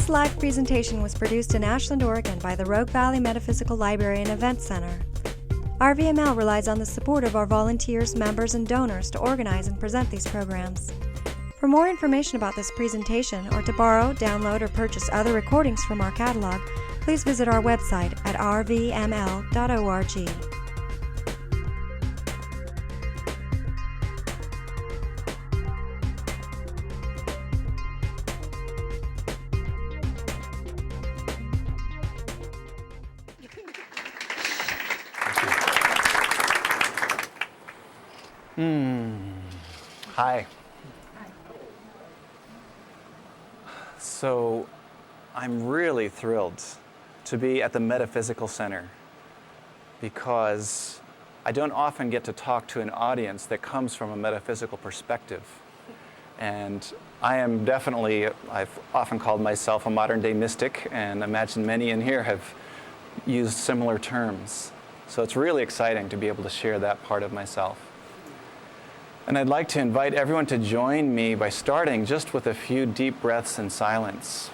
This live presentation was produced in Ashland, Oregon by the Rogue Valley Metaphysical Library and Event Center. RVML relies on the support of our volunteers, members, and donors to organize and present these programs. For more information about this presentation, or to borrow, download, or purchase other recordings from our catalog, please visit our website at rvml.org. Hi. So, I'm really thrilled to be at the Metaphysical Center because I don't often get to talk to an audience that comes from a metaphysical perspective. And I am definitely, I've often called myself a modern-day mystic, and imagine many in here have used similar terms. So it's really exciting to be able to share that part of myself. And I'd like to invite everyone to join me by starting just with a few deep breaths in silence.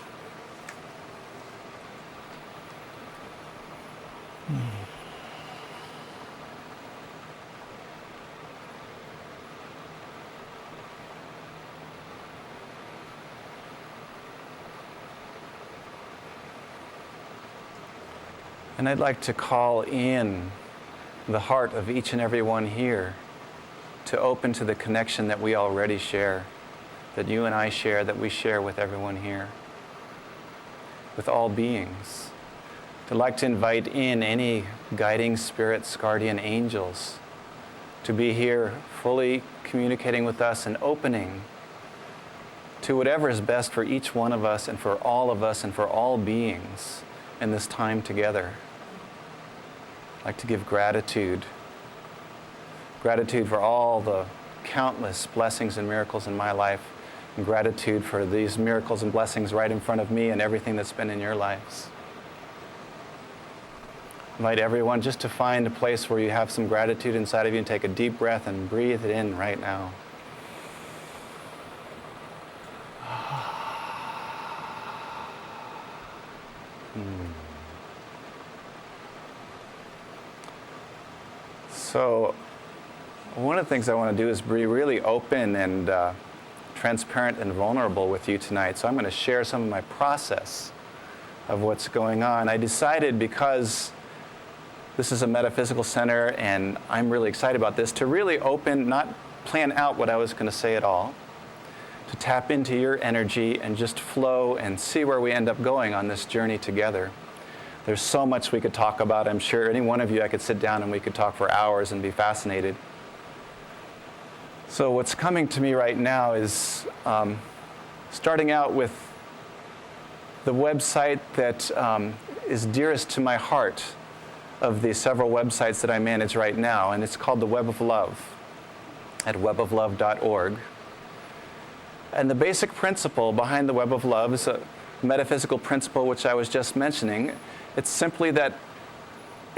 And I'd like to call in the heart of each and every one here to open to the connection that we already share, that you and I share, that we share with everyone here, with all beings. I'd like to invite in any guiding spirits, guardian angels, to be here fully communicating with us and opening to whatever is best for each one of us and for all of us and for all beings in this time together. I'd like to give gratitude for all the countless blessings and miracles in my life, and gratitude for these miracles and blessings right in front of me and everything that's been in your lives. Invite everyone just to find a place where you have some gratitude inside of you and take a deep breath and breathe it in right now. So, one of the things I want to do is be really open and transparent and vulnerable with you tonight. So I'm going to share some of my process of what's going on. I decided, because this is a metaphysical center and I'm really excited about this, to really open, not plan out what I was going to say at all, to tap into your energy and just flow and see where we end up going on this journey together. There's so much we could talk about. I'm sure any one of you I could sit down and we could talk for hours and be fascinated. So what's coming to me right now is starting out with the website that is dearest to my heart of the several websites that I manage right now, and it's called the Web of Love at weboflove.org. And the basic principle behind the Web of Love is a metaphysical principle which I was just mentioning. It's simply that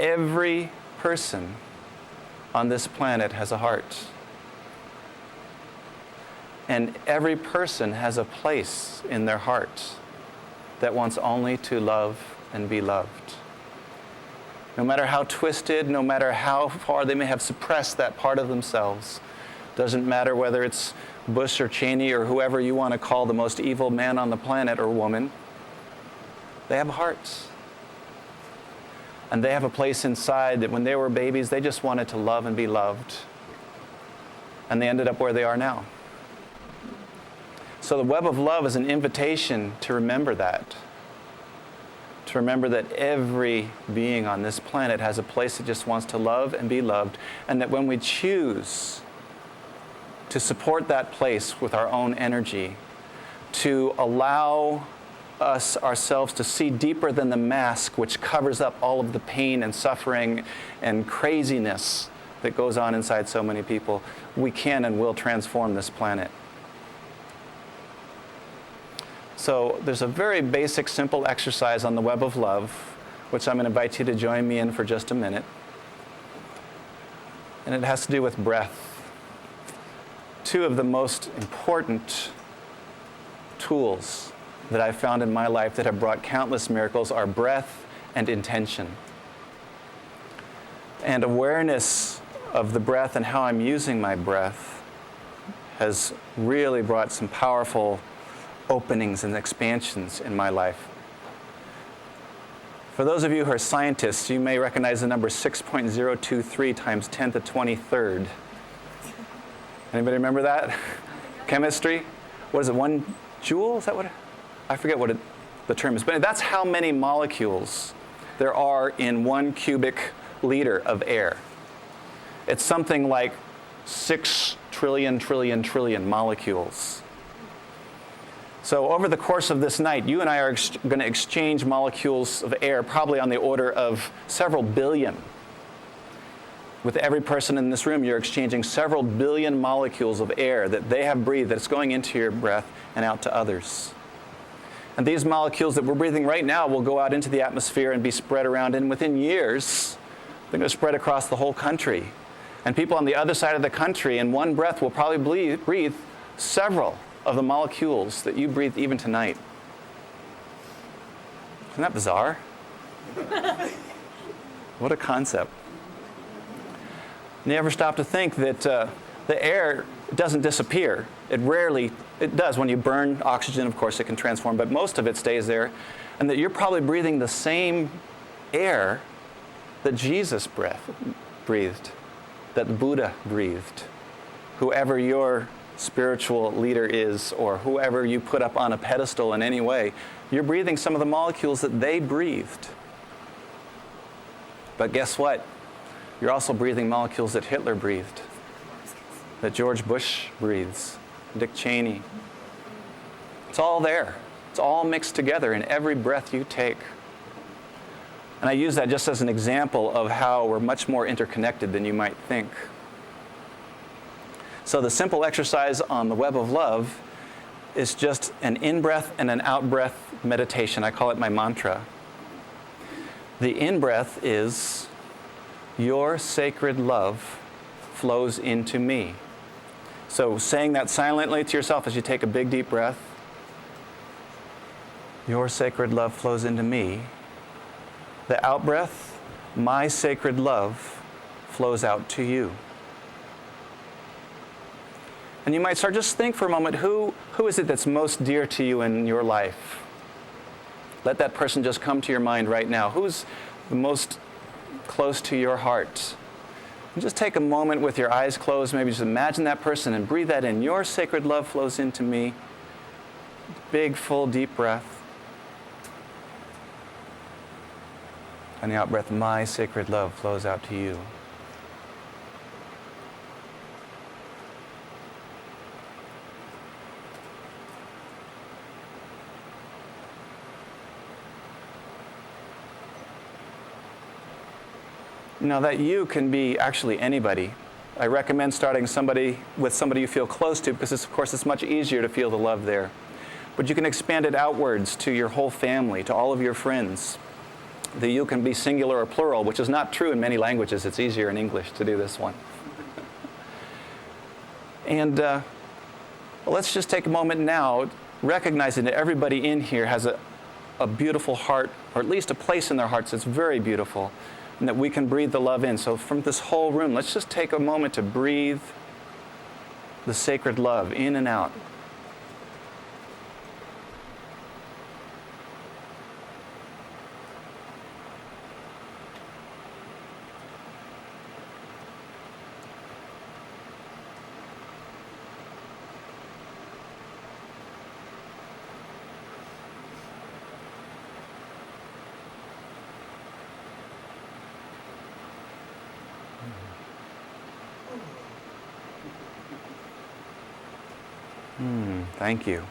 every person on this planet has a heart. And every person has a place in their heart that wants only to love and be loved. No matter how twisted, no matter how far they may have suppressed that part of themselves, doesn't matter whether it's Bush or Cheney or whoever you want to call the most evil man on the planet or woman, they have hearts. And they have a place inside that when they were babies, they just wanted to love and be loved. And they ended up where they are now. So the Web of Love is an invitation to remember that. To remember that every being on this planet has a place that just wants to love and be loved. And that when we choose to support that place with our own energy, to allow us ourselves to see deeper than the mask which covers up all of the pain and suffering and craziness that goes on inside so many people, we can and will transform this planet. So there's a very basic, simple exercise on the Web of Love, which I'm going to invite you to join me in for just a minute. And it has to do with breath. Two of the most important tools that I've found in my life that have brought countless miracles are breath and intention. And awareness of the breath and how I'm using my breath has really brought some powerful openings and expansions in my life. For those of you who are scientists, you may recognize the number 6.023 times 10 to the 23rd. Anybody remember that? Chemistry? What is it, 1 joule? Is that what? I forget what the term is. But that's how many molecules there are in 1 cubic liter of air. It's something like 6 trillion molecules. So over the course of this night, you and I are going to exchange molecules of air probably on the order of several billion. With every person in this room, you're exchanging several billion molecules of air that they have breathed, that's going into your breath and out to others. And these molecules that we're breathing right now will go out into the atmosphere and be spread around, and within years, they're going to spread across the whole country. And people on the other side of the country in one breath will probably breathe several of the molecules that you breathe even tonight. Isn't that bizarre? What a concept. And you ever stop to think that the air doesn't disappear? It does. When you burn oxygen, of course, it can transform, but most of it stays there. And that you're probably breathing the same air that Jesus breathed, that the Buddha breathed, whoever your spiritual leader is, or whoever you put up on a pedestal in any way, you're breathing some of the molecules that they breathed. But guess what? You're also breathing molecules that Hitler breathed, that George Bush breathes, Dick Cheney. It's all there. It's all mixed together in every breath you take. And I use that just as an example of how we're much more interconnected than you might think. So the simple exercise on the web of love is just an in-breath and an out-breath meditation. I call it my mantra. The in-breath is, your sacred love flows into me. So saying that silently to yourself as you take a big deep breath, your sacred love flows into me. The out-breath, my sacred love flows out to you. And you might start, just think for a moment, who is it that's most dear to you in your life? Let that person just come to your mind right now. Who's the most close to your heart? And just take a moment with your eyes closed, maybe just imagine that person and breathe that in. Your sacred love flows into me. Big, full, deep breath. And the out breath, my sacred love flows out to you. Now that you can be actually anybody. I recommend starting with somebody you feel close to, because of course it's much easier to feel the love there. But you can expand it outwards to your whole family, to all of your friends. The you can be singular or plural, which is not true in many languages. It's easier in English to do this one. And let's just take a moment now, recognizing that everybody in here has a beautiful heart, or at least a place in their hearts that's very beautiful, and that we can breathe the love in. So from this whole room, let's just take a moment to breathe the sacred love in and out. Thank you.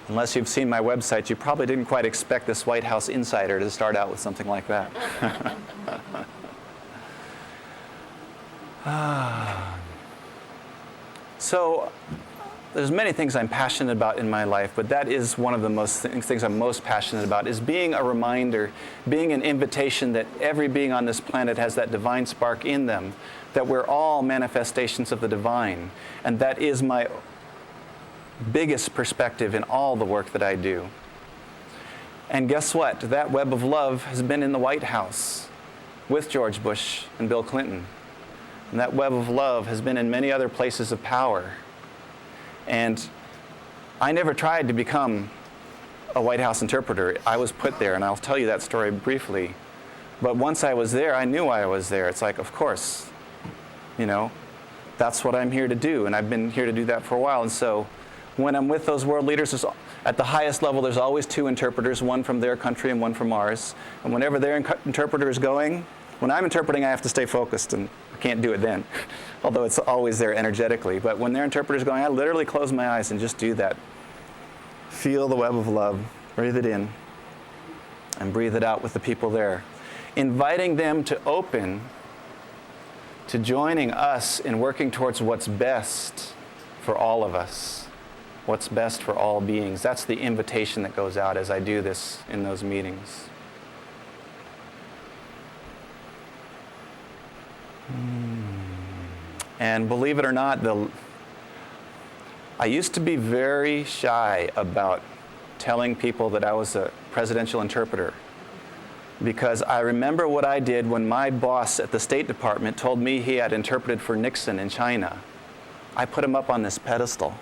Unless you've seen my website, you probably didn't quite expect this White House insider to start out with something like that. So, there's many things I'm passionate about in my life, but that is one of the things I'm most passionate about, is being a reminder, being an invitation that every being on this planet has that divine spark in them, that we're all manifestations of the divine. And that is my biggest perspective in all the work that I do. And guess what? That web of love has been in the White House with George Bush and Bill Clinton. And that web of love has been in many other places of power. And I never tried to become a White House interpreter. I was put there, and I'll tell you that story briefly. But once I was there, I knew why I was there. It's like, of course, that's what I'm here to do, and I've been here to do that for a while. And so when I'm with those world leaders, at the highest level, there's always two interpreters, one from their country and one from ours. And whenever their interpreter is going, when I'm interpreting, I have to stay focused, and I can't do it then, although it's always there energetically. But when their interpreter is going, I literally close my eyes and just do that. Feel the web of love, breathe it in, and breathe it out with the people there. Inviting them to open to joining us in working towards what's best for all of us, what's best for all beings. That's the invitation that goes out as I do this in those meetings. And believe it or not, I used to be very shy about telling people that I was a presidential interpreter, because I remember what I did when my boss at the State Department told me he had interpreted for Nixon in China. I put him up on this pedestal.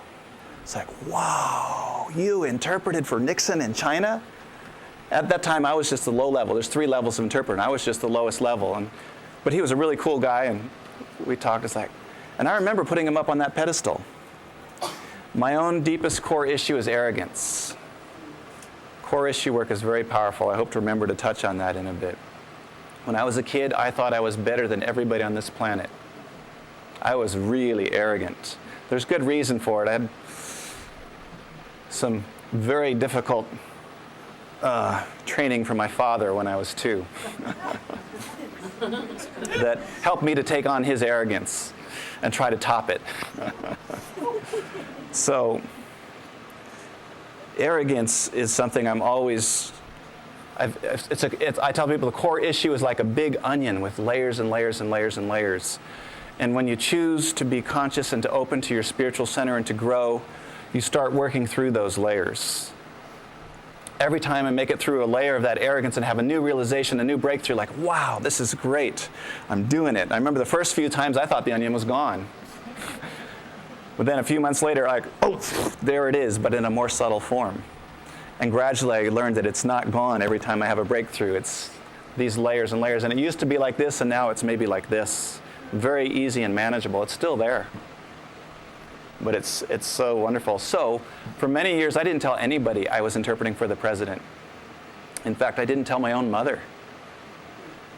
It's like, wow, you interpreted for Nixon in China? At that time, I was just the low level. There's 3 levels of interpreter, and I was just the lowest level. But he was a really cool guy, and we talked. It's like, and I remember putting him up on that pedestal. My own deepest core issue is arrogance. Core issue work is very powerful. I hope to remember to touch on that in a bit. When I was a kid, I thought I was better than everybody on this planet. I was really arrogant. There's good reason for it. I had some very difficult training from my father when I was 2 that helped me to take on his arrogance and try to top it. So, arrogance is something I'm always, I tell people the core issue is like a big onion with layers and layers and layers and layers. And when you choose to be conscious and to open to your spiritual center and to grow, you start working through those layers. Every time I make it through a layer of that arrogance and have a new realization, a new breakthrough, like, wow, this is great. I'm doing it. I remember the first few times I thought the onion was gone. But then a few months later, like, oh, there it is, but in a more subtle form. And gradually I learned that it's not gone every time I have a breakthrough. It's these layers and layers. And it used to be like this, and now it's maybe like this. Very easy and manageable. It's still there. But it's so wonderful. So for many years, I didn't tell anybody I was interpreting for the president. In fact, I didn't tell my own mother,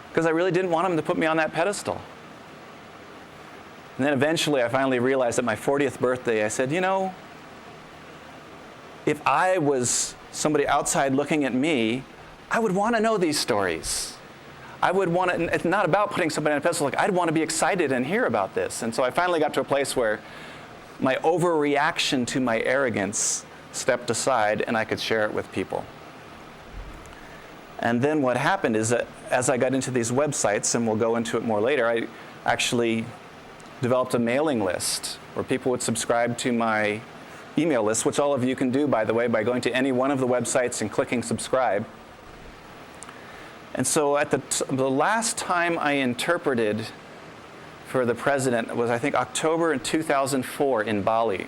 because I really didn't want him to put me on that pedestal. And then eventually I finally realized at my 40th birthday, I said, if I was somebody outside looking at me, I would want to know these stories. I would want to, it's not about putting somebody on a pedestal, like I'd want to be excited and hear about this. And so I finally got to a place where my overreaction to my arrogance stepped aside and I could share it with people. And then what happened is that as I got into these websites, and we'll go into it more later, I actually developed a mailing list where people would subscribe to my email list, which all of you can do, by the way, by going to any one of the websites and clicking subscribe. And so at the last time I interpreted for the president was, I think, October in 2004 in Bali.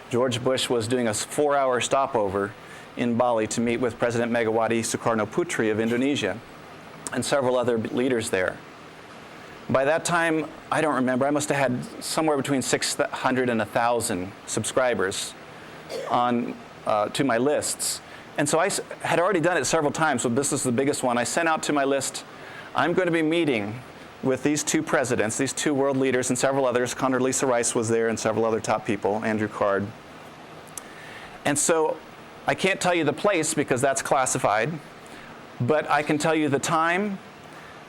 George Bush was doing a 4-hour stopover in Bali to meet with President Megawati Soekarno-Putri of Indonesia and several other leaders there. By that time, I don't remember, I must have had somewhere between 600 and 1,000 subscribers on to my lists. And so I had already done it several times, so this is the biggest one. I sent out to my list, I'm going to be meeting with these 2 presidents, these 2 world leaders, and several others. Condoleezza Rice was there, and several other top people, Andrew Card. And so I can't tell you the place because that's classified, but I can tell you the time,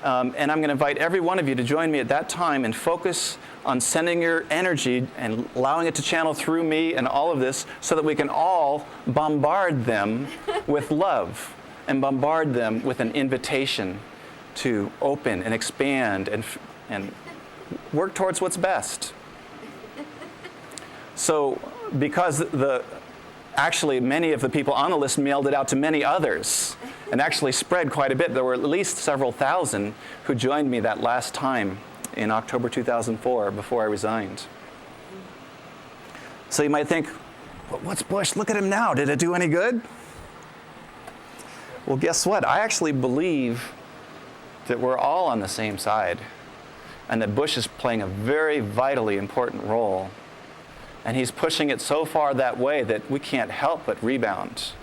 and I'm going to invite every one of you to join me at that time and focus on sending your energy and allowing it to channel through me and all of this so that we can all bombard them with love and bombard them with an invitation to open and expand and work towards what's best. So because actually many of the people on the list mailed it out to many others and actually spread quite a bit. There were at least several thousand who joined me that last time in October 2004 before I resigned. So you might think, well, what's Bush? Look at him now. Did it do any good? Well, guess what? I actually believe that we're all on the same side and that Bush is playing a very vitally important role. And he's pushing it so far that way that we can't help but rebound.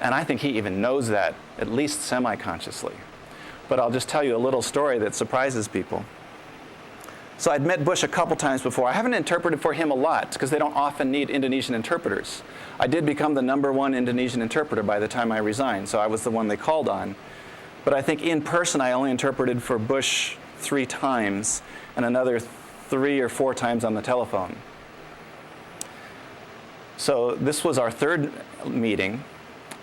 And I think he even knows that, at least semi-consciously. But I'll just tell you a little story that surprises people. So I'd met Bush a couple times before. I haven't interpreted for him a lot because they don't often need Indonesian interpreters. I did become the #1 Indonesian interpreter by the time I resigned, so I was the one they called on. But I think in person I only interpreted for Bush 3 times and another 3 or 4 times on the telephone. So this was our 3rd meeting,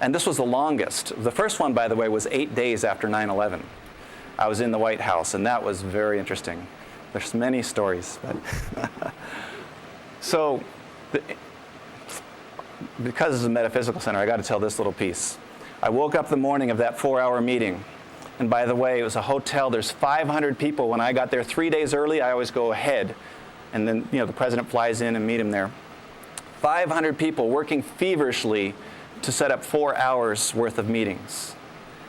and this was the longest. The first one, by the way, was 8 days after 9/11. I was in the White House, and that was very interesting. There's many stories. But so, because it's a metaphysical center, I got to tell this little piece. I woke up the morning of that 4-hour meeting, and by the way, it was a hotel. There's 500 people. When I got there 3 days early, I always go ahead, and then the president flies in and meet him there. 500 people working feverishly to set up 4 hours worth of meetings.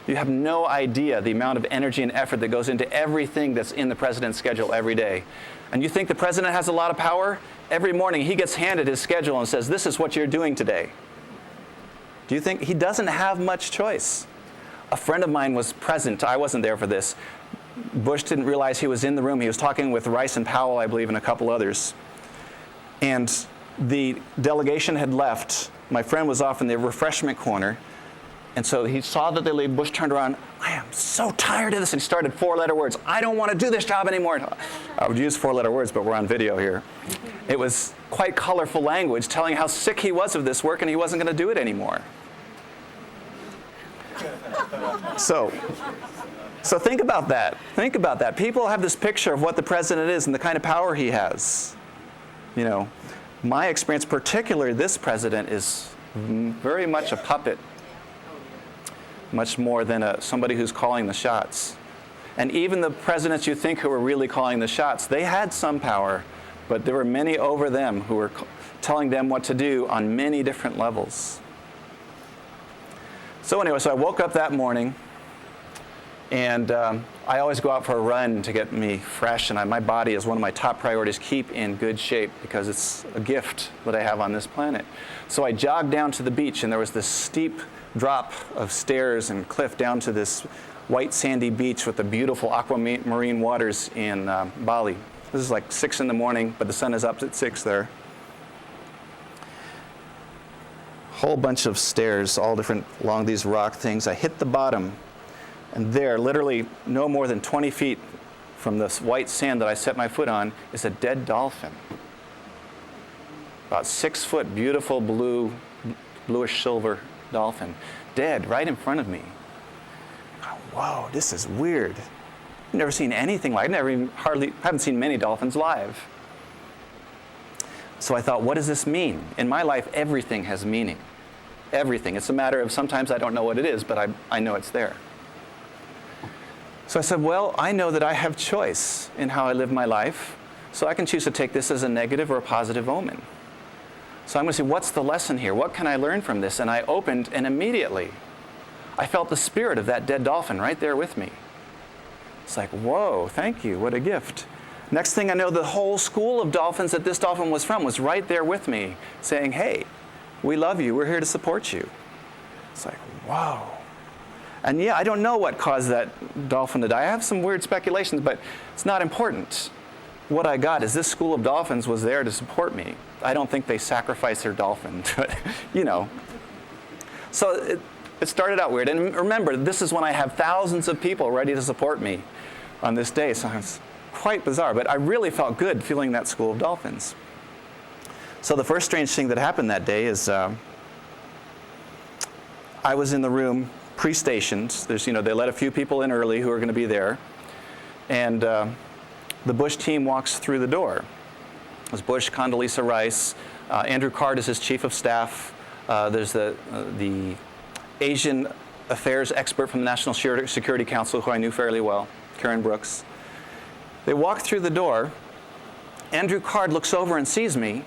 You have no idea the amount of energy and effort that goes into everything that's in the president's schedule every day. And you think the president has a lot of power? Every morning he gets handed his schedule and says, this is what you're doing today. Do you think he doesn't have much choice? A friend of mine was present. I wasn't there for this. Bush didn't realize he was in the room. He was talking with Rice and Powell, I believe, and a couple others. And the delegation had left. My friend was off in the refreshment corner. And so he saw that they leave. Bush turned around. I am so tired of this. And he started 4-letter words. I don't want to do this job anymore. I would use 4-letter words, but we're on video here. It was quite colorful language telling how sick he was of this work and he wasn't going to do it anymore. So think about that. Think about that. People have this picture of what the president is and the kind of power he has. My experience, particularly this president, is very much a puppet. Much more than somebody who's calling the shots. And even the presidents you think who were really calling the shots, they had some power, but there were many over them who were telling them what to do on many different levels. So anyway, I woke up that morning, and I always go out for a run to get me fresh, and my body is one of my top priorities, keep in good shape, because it's a gift that I have on this planet. So I jogged down to the beach, and there was this steep drop of stairs and cliff down to this white sandy beach with the beautiful aquamarine waters in Bali. This is like 6 in the morning, but the sun is up at 6 there. Whole bunch of stairs, all different along these rock things. I hit the bottom, and there, literally no more than 20 feet from this white sand that I set my foot on, is a dead dolphin. About 6 foot, beautiful bluish silver dolphin, dead right in front of me. Whoa, this is weird. I've never seen anything like it. Haven't seen many dolphins live. So I thought, what does this mean? In my life, everything has meaning. Everything. It's a matter of sometimes I don't know what it is, but I know it's there. So I said, well, I know that I have choice in how I live my life, so I can choose to take this as a negative or a positive omen. So I'm going to say, what's the lesson here? What can I learn from this? And I opened, and immediately I felt the spirit of that dead dolphin right there with me. It's like, whoa, thank you, what a gift. Next thing I know, the whole school of dolphins that this dolphin was from was right there with me, saying, hey, we love you, we're here to support you. It's like, whoa. And yeah, I don't know what caused that dolphin to die. I have some weird speculations, but it's not important. What I got is this school of dolphins was there to support me. I don't think they sacrificed their dolphin, but So it started out weird. And remember, this is when I have thousands of people ready to support me on this day. So it's quite bizarre, but I really felt good feeling that school of dolphins. So the first strange thing that happened that day is I was in the room pre-stationed. They let a few people in early who are going to be there. And the Bush team walks through the door. There's Bush, Condoleezza Rice. Andrew Card is his chief of staff. There's the Asian affairs expert from the National Security Council, who I knew fairly well, Karen Burks. They walk through the door. Andrew Card looks over and sees me.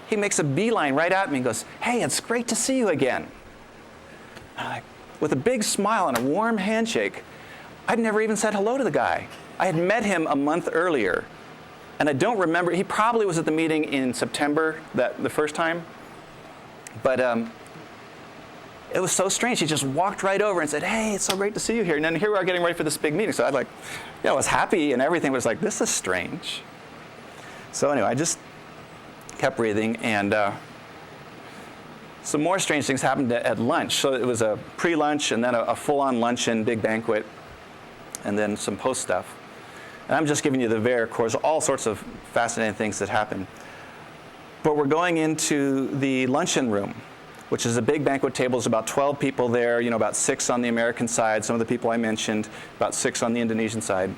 He makes a beeline right at me and goes, "Hey, it's great to see you again." With a big smile and a warm handshake. I'd never even said hello to the guy. I had met him a month earlier. And I don't remember, he probably was at the meeting in September, the first time. But it was so strange. He just walked right over and said, "Hey, it's so great to see you here." And then here we are getting ready for this big meeting. So I was happy and everything, was like, this is strange. So anyway, I just kept breathing, and some more strange things happened at lunch. So it was a pre-lunch and then a full-on luncheon, big banquet, and then some post stuff. And I'm just giving you the of course, all sorts of fascinating things that happen. But we're going into the luncheon room, which is a big banquet table. There's about 12 people there, about 6 on the American side, some of the people I mentioned, about 6 on the Indonesian side.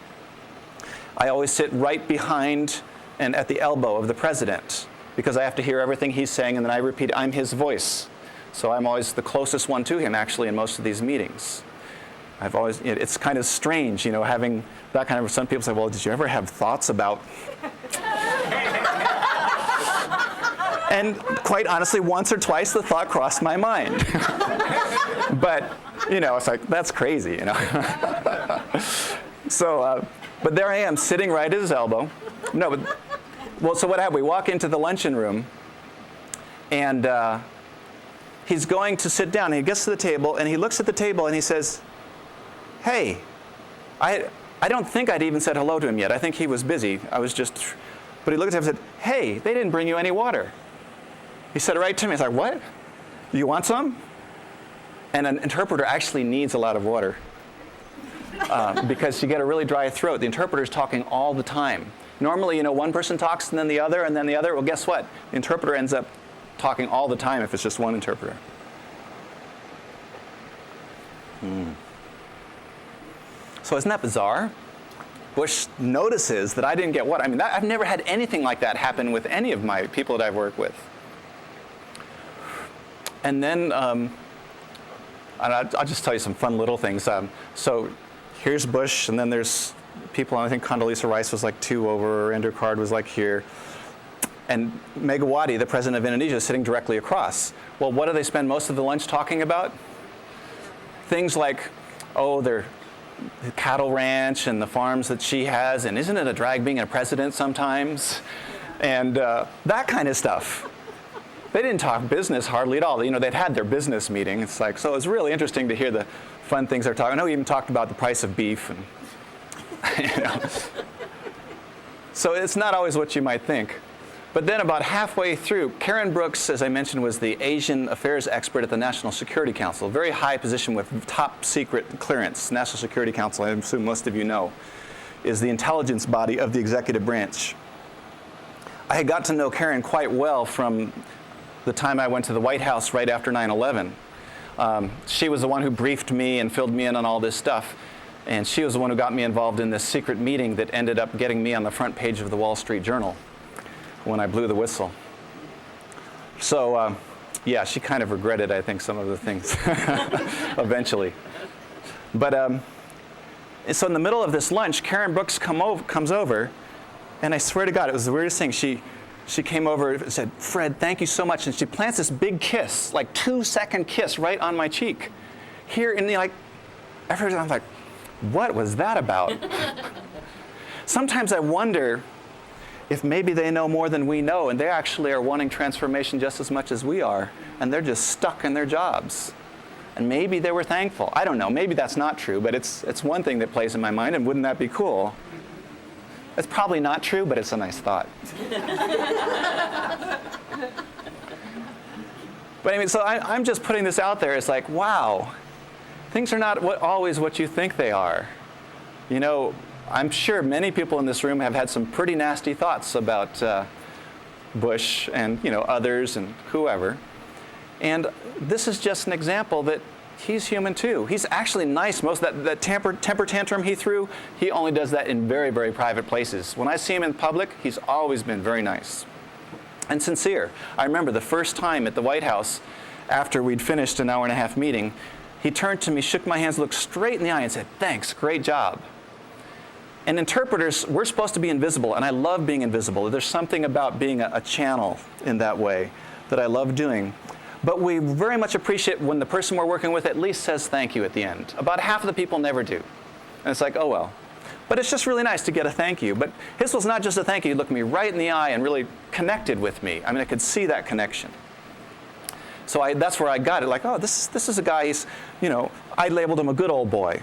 I always sit right behind and at the elbow of the president, because I have to hear everything he's saying, and then I repeat, I'm his voice. So I'm always the closest one to him, actually, in most of these meetings. It's kind of strange, having that kind of, some people say, well, did you ever have thoughts about? And quite honestly, once or twice the thought crossed my mind. But, it's like, that's crazy, So, but there I am, sitting right at his elbow. So what happened? We walk into the luncheon room, and he's going to sit down. And he gets to the table, and he looks at the table, and he says, "Hey, I don't think I'd even said hello to him yet. I think he was busy. But he looked at him and said, 'Hey, they didn't bring you any water.' He said it right to me. He's like, 'What? You want some?' And an interpreter actually needs a lot of water because you get a really dry throat. The interpreter's talking all the time. Normally, one person talks and then the other, and then the other. Well, guess what? The interpreter ends up talking all the time if it's just one interpreter. So isn't that bizarre? Bush notices that I didn't get water. I've never had anything like that happen with any of my people that I've worked with. And then, I'll just tell you some fun little things. So here's Bush, and then there's people, I think Condoleezza Rice was like 2 over, Andrew Card was like here. And Megawati, the president of Indonesia, is sitting directly across. Well, what do they spend most of the lunch talking about? Things like, their cattle ranch and the farms that she has, and isn't it a drag being a president sometimes? And that kind of stuff. They didn't talk business hardly at all. They'd had their business meeting. It's like, so it was really interesting to hear the fun things they're talking. I know we even talked about the price of beef. And, So it's not always what you might think. But then about halfway through, Karen Burks, as I mentioned, was the Asian affairs expert at the National Security Council, a very high position with top secret clearance. National Security Council, I assume most of you know, is the intelligence body of the executive branch. I had got to know Karen quite well from the time I went to the White House right after 9/11. She was the one who briefed me and filled me in on all this stuff. And she was the one who got me involved in this secret meeting that ended up getting me on the front page of the Wall Street Journal when I blew the whistle. So, she kind of regretted, I think, some of the things eventually. But so in the middle of this lunch, Karen Burks comes over, and I swear to God, it was the weirdest thing. She came over and said, "Fred, thank you so much." And she plants this big kiss, like 2-second kiss right on my cheek. Here, and every time I'm like, what was that about? Sometimes I wonder if maybe they know more than we know, and they actually are wanting transformation just as much as we are, and they're just stuck in their jobs. And maybe they were thankful. I don't know. Maybe that's not true, but it's one thing that plays in my mind, and wouldn't that be cool? It's probably not true, but it's a nice thought. But so I'm just putting this out there. It's like, wow, things are not always what you think they are. I'm sure many people in this room have had some pretty nasty thoughts about Bush and others and whoever. And this is just an example that he's human too. He's actually nice. Most of that temper tantrum he threw, he only does that in very, very private places. When I see him in public, he's always been very nice. and sincere. I remember the first time at the White House, after we'd finished an hour-and-a-half meeting, he turned to me, shook my hands, looked straight in the eye and said, "Thanks, great job." And interpreters, we're supposed to be invisible, and I love being invisible. There's something about being a channel in that way that I love doing. But we very much appreciate when the person we're working with at least says thank you at the end. About half of the people never do. And it's like, oh well. But it's just really nice to get a thank you. But his was not just a thank you. He looked me right in the eye and really connected with me. I mean, I could see that connection. So that's where I got it. Like, oh, this is a guy, he's, I labeled him a good old boy.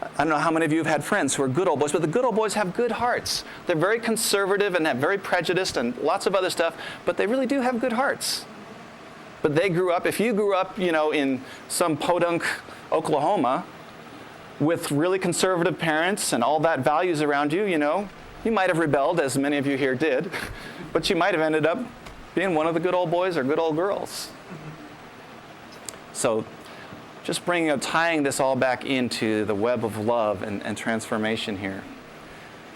I don't know how many of you have had friends who are good old boys, but the good old boys have good hearts. They're very conservative and very prejudiced and lots of other stuff, but they really do have good hearts. But they grew up, if you grew up, in some podunk, Oklahoma, with really conservative parents and all that values around you, you might have rebelled, as many of you here did, but you might have ended up being one of the good old boys or good old girls. So just tying this all back into the web of love and transformation here.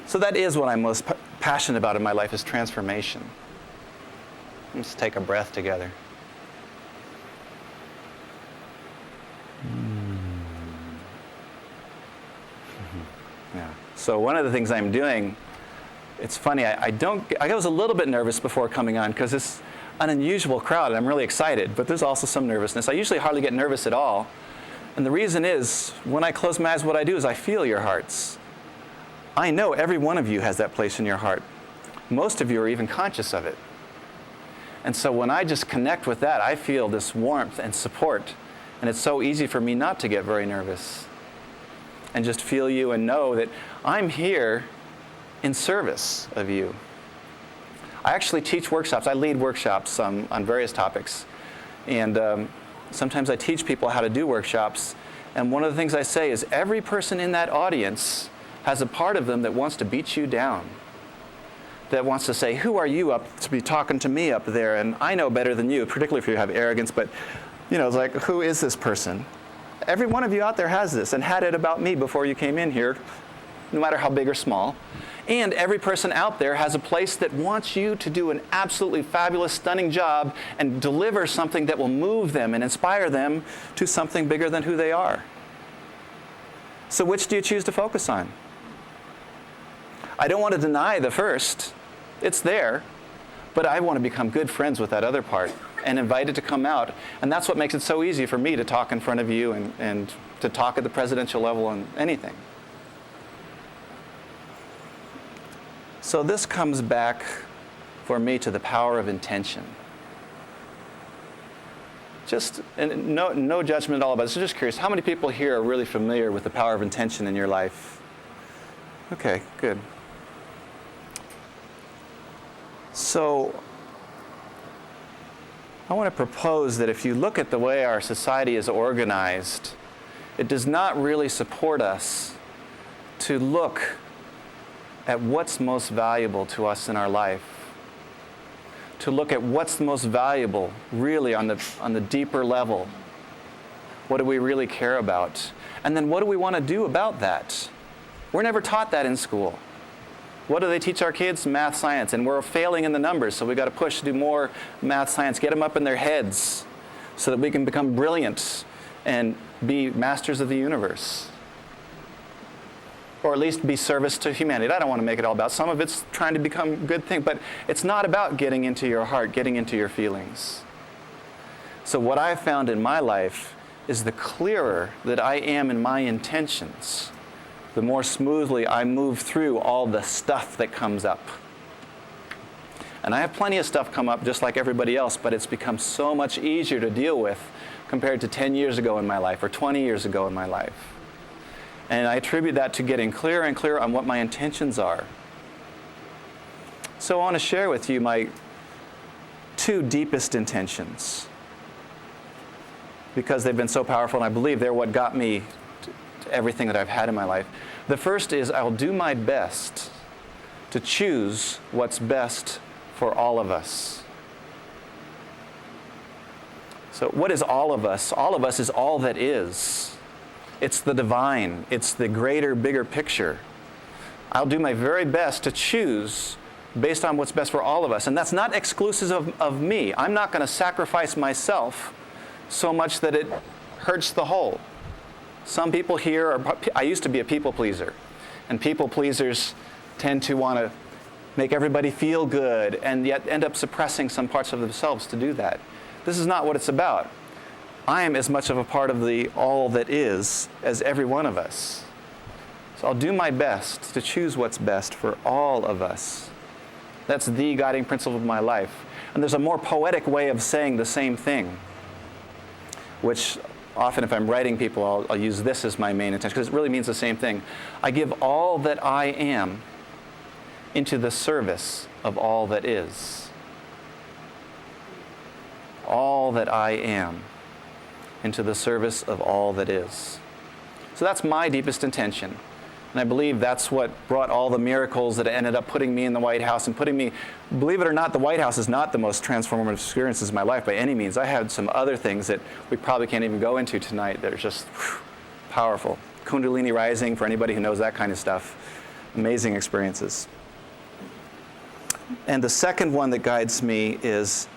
So that is what I'm most passionate about in my life, is transformation. Let's take a breath together. Yeah. So one of the things I'm doing, it's funny, I was a little bit nervous before coming on because it's an unusual crowd and I'm really excited, but there's also some nervousness. I usually hardly get nervous at all. And the reason is, when I close my eyes, what I do is I feel your hearts. I know every one of you has that place in your heart. Most of you are even conscious of it. And so when I just connect with that, I feel this warmth and support. And it's so easy for me not to get very nervous and just feel you and know that I'm here in service of you. I actually teach workshops. I lead workshops on various topics. And sometimes I teach people how to do workshops. And one of the things I say is every person in that audience has a part of them that wants to beat you down, that wants to say, who are you up to be talking to me up there? And I know better than you, particularly if you have arrogance, but it's like, who is this person? Every one of you out there has this and had it about me before you came in here, no matter how big or small. And every person out there has a place that wants you to do an absolutely fabulous, stunning job and deliver something that will move them and inspire them to something bigger than who they are. So which do you choose to focus on? I don't want to deny the first. It's there. But I want to become good friends with that other part and invite it to come out. And that's what makes it so easy for me to talk in front of you and to talk at the presidential level and anything. So this comes back for me to the power of intention. Just, and no judgment at all about it. So just curious, how many people here are really familiar with the power of intention in your life? Okay, good. So I want to propose that if you look at the way our society is organized, it does not really support us to look at what's most valuable to us in our life, to look at what's the most valuable really on the deeper level. What do we really care about? And then what do we want to do about that? We're never taught that in school. What do they teach our kids? Math, science. And we're failing in the numbers, so we've got to push to do more math, science, get them up in their heads so that we can become brilliant and be masters of the universe. Or at least be service to humanity. I don't want to make it all about. Some of it's trying to become a good thing, but it's not about getting into your heart, getting into your feelings. So what I've found in my life is the clearer that I am in my intentions, the more smoothly I move through all the stuff that comes up. And I have plenty of stuff come up just like everybody else, but it's become so much easier to deal with compared to 10 years ago in my life or 20 years ago in my life. And I attribute that to getting clearer and clearer on what my intentions are. So I want to share with you my two deepest intentions, because they've been so powerful, and I believe they're what got me to everything that I've had in my life. The first is I'll do my best to choose what's best for all of us. So what is all of us? All of us is all that is. It's the divine. It's the greater, bigger picture. I'll do my very best to choose based on what's best for all of us. And that's not exclusive of me. I'm not going to sacrifice myself so much that it hurts the whole. Some people here I used to be a people pleaser. And people pleasers tend to want to make everybody feel good and yet end up suppressing some parts of themselves to do that. This is not what it's about. I am as much of a part of the all that is as every one of us. So I'll do my best to choose what's best for all of us. That's the guiding principle of my life. And there's a more poetic way of saying the same thing, which often if I'm writing people, I'll use this as my main intention, because it really means the same thing. I give all that I am into the service of all that is. All that I am into the service of all that is. So that's my deepest intention. And I believe that's what brought all the miracles that ended up putting me in the White House and putting me, believe it or not, the White House is not the most transformative experiences in my life by any means. I had some other things that we probably can't even go into tonight that are just powerful. Kundalini rising, for anybody who knows that kind of stuff. Amazing experiences. And the second one that guides me is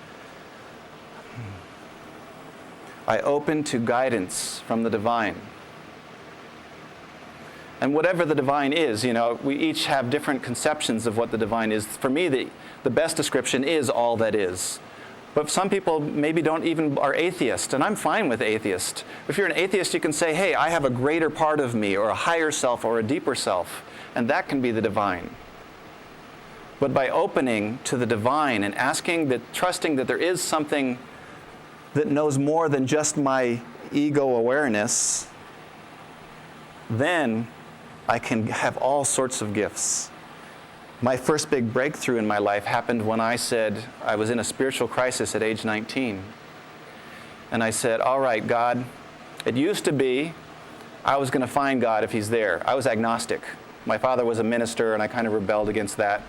I open to guidance from the divine. And whatever the divine is, we each have different conceptions of what the divine is. For me, the best description is all that is. But some people maybe are atheist, and I'm fine with atheist. If you're an atheist, you can say, hey, I have a greater part of me, or a higher self, or a deeper self, and that can be the divine. But by opening to the divine and trusting that there is something that knows more than just my ego awareness, then I can have all sorts of gifts. My first big breakthrough in my life happened when I was in a spiritual crisis at age 19. And I said, all right, God, it used to be I was going to find God if he's there. I was agnostic. My father was a minister, and I kind of rebelled against that.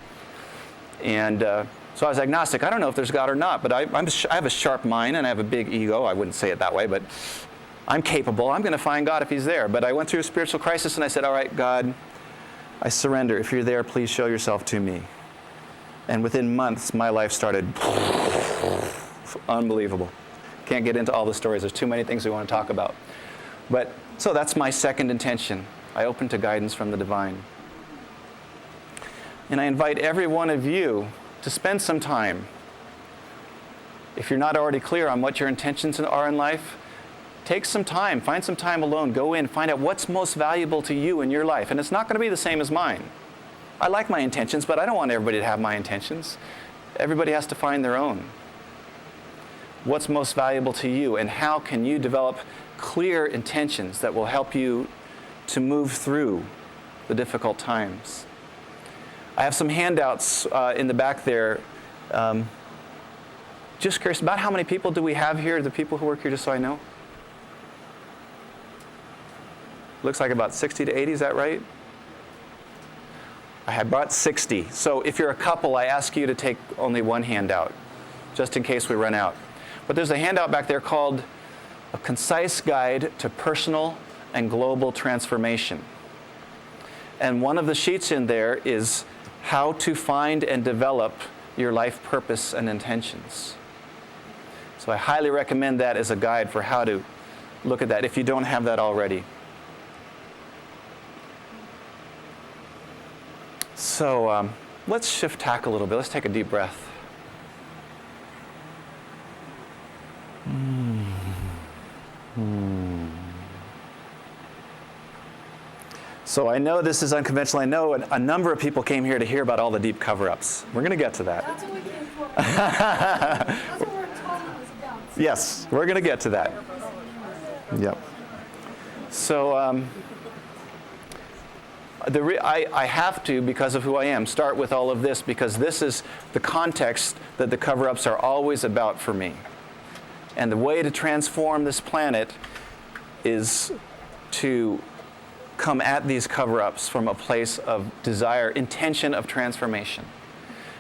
And so I was agnostic. I don't know if there's God or not, but I have a sharp mind, and I have a big ego. I wouldn't say it that way, but I'm capable. I'm going to find God if he's there. But I went through a spiritual crisis, and I said, all right, God, I surrender. If you're there, please show yourself to me. And within months, my life started unbelievable. Can't get into all the stories. There's too many things we want to talk about. But so that's my second intention. I open to guidance from the divine. And I invite every one of you to spend some time. If you're not already clear on what your intentions are in life, take some time, find some time alone, go in, find out what's most valuable to you in your life. And it's not going to be the same as mine. I like my intentions, but I don't want everybody to have my intentions. Everybody has to find their own. What's most valuable to you, and how can you develop clear intentions that will help you to move through the difficult times? I have some handouts in the back there. Just curious, about how many people do we have here, the people who work here, just so I know? Looks like about 60 to 80, is that right? I had brought 60. So if you're a couple, I ask you to take only one handout, just in case we run out. But there's a handout back there called A Concise Guide to Personal and Global Transformation. And one of the sheets in there is how to find and develop your life purpose and intentions. So I highly recommend that as a guide for how to look at that if you don't have that already. So let's shift tack a little bit. Let's take a deep breath. So I know this is unconventional. I know a number of people came here to hear about all the deep cover-ups. We're going to get to that. That's what we came for. That's what we're talking about. Yes, we're going to get to that. Yep. So I have to, because of who I am, start with all of this, because this is the context that the cover-ups are always about for me. And the way to transform this planet is to come at these cover-ups from a place of desire, intention of transformation.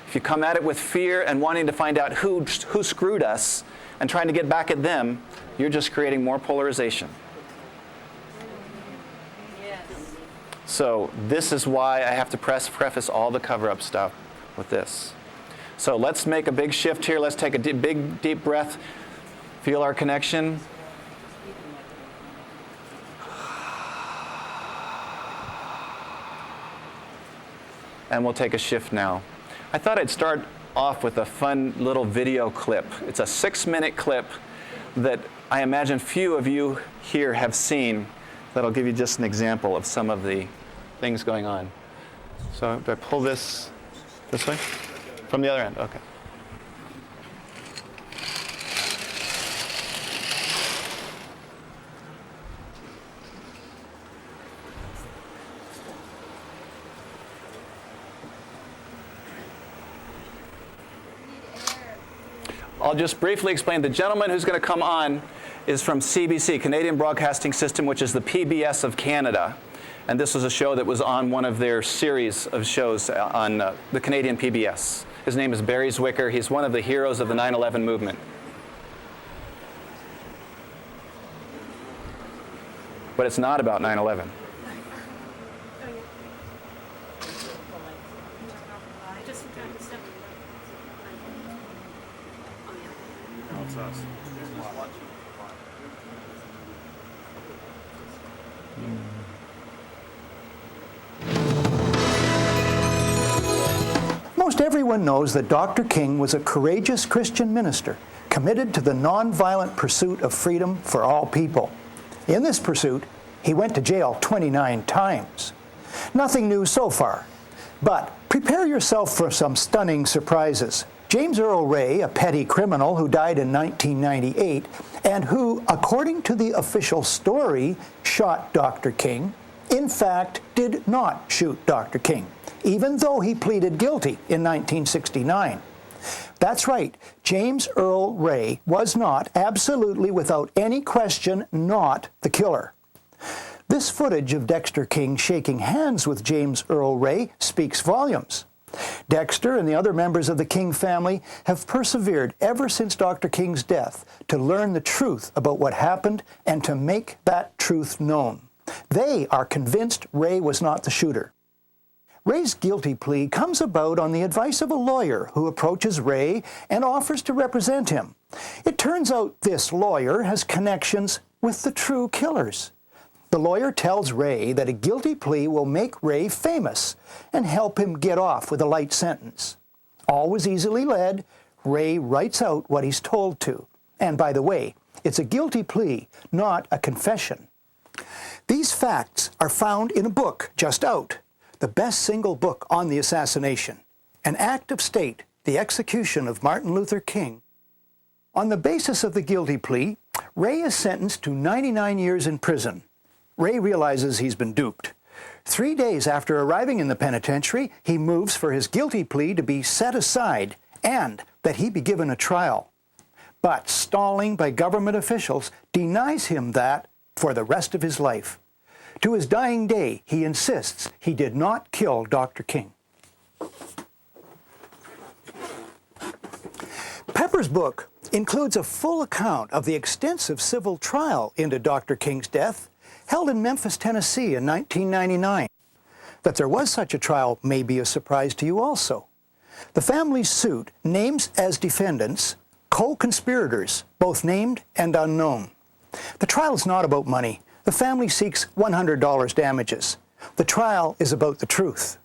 If you come at it with fear and wanting to find out who screwed us and trying to get back at them, you're just creating more polarization. So this is why I have to preface all the cover-up stuff with this. So let's make a big shift here. Let's take a big, deep breath. Feel our connection. And we'll take a shift now. I thought I'd start off with a fun little video clip. It's a 6-minute clip that I imagine few of you here have seen. That'll give you just an example of some of the things going on. So do I pull this way? From the other end, okay. I'll just briefly explain. The gentleman who's going to come on is from CBC, Canadian Broadcasting System, which is the PBS of Canada. And this was a show that was on one of their series of shows on the Canadian PBS. His name is Barry Zwicker. He's one of the heroes of the 9/11 movement. But it's not about 9/11. Most everyone knows that Dr. King was a courageous Christian minister committed to the nonviolent pursuit of freedom for all people. In this pursuit, he went to jail 29 times. Nothing new so far, but prepare yourself for some stunning surprises. James Earl Ray, a petty criminal who died in 1998 and who, according to the official story, shot Dr. King, in fact did not shoot Dr. King, even though he pleaded guilty in 1969. That's right, James Earl Ray was not, absolutely without any question, not the killer. This footage of Dexter King shaking hands with James Earl Ray speaks volumes. Dexter and the other members of the King family have persevered ever since Dr. King's death to learn the truth about what happened and to make that truth known. They are convinced Ray was not the shooter. Ray's guilty plea comes about on the advice of a lawyer who approaches Ray and offers to represent him. It turns out this lawyer has connections with the true killers. The lawyer tells Ray that a guilty plea will make Ray famous and help him get off with a light sentence. Always easily led, Ray writes out what he's told to. And by the way, it's a guilty plea, not a confession. These facts are found in a book just out, the best single book on the assassination, An Act of State, the Execution of Martin Luther King. On the basis of the guilty plea, Ray is sentenced to 99 years in prison. Ray realizes he's been duped. 3 days after arriving in the penitentiary, he moves for his guilty plea to be set aside and that he be given a trial. But stalling by government officials denies him that for the rest of his life. To his dying day, he insists he did not kill Dr. King. Pepper's book includes a full account of the extensive civil trial into Dr. King's death held in Memphis, Tennessee in 1999. That there was such a trial may be a surprise to you also. The family's suit names as defendants co-conspirators, both named and unknown. The trial is not about money. The family seeks $100 damages. The trial is about the truth.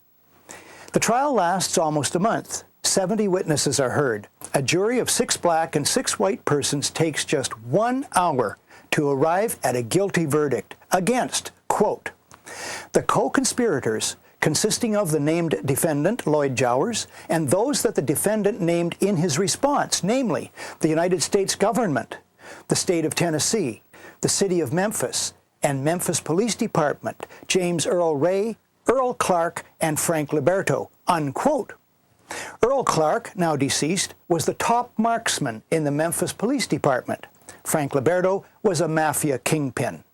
The trial lasts almost a month. 70 witnesses are heard. A jury of 6 black and 6 white persons takes just 1 hour to arrive at a guilty verdict against, quote, the co-conspirators consisting of the named defendant, Lloyd Jowers, and those that the defendant named in his response, namely the United States government, the state of Tennessee, the city of Memphis, and Memphis Police Department, James Earl Ray, Earl Clark, and Frank Liberto, unquote. Earl Clark, now deceased, was the top marksman in the Memphis Police Department. Frank Liberto was a mafia kingpin.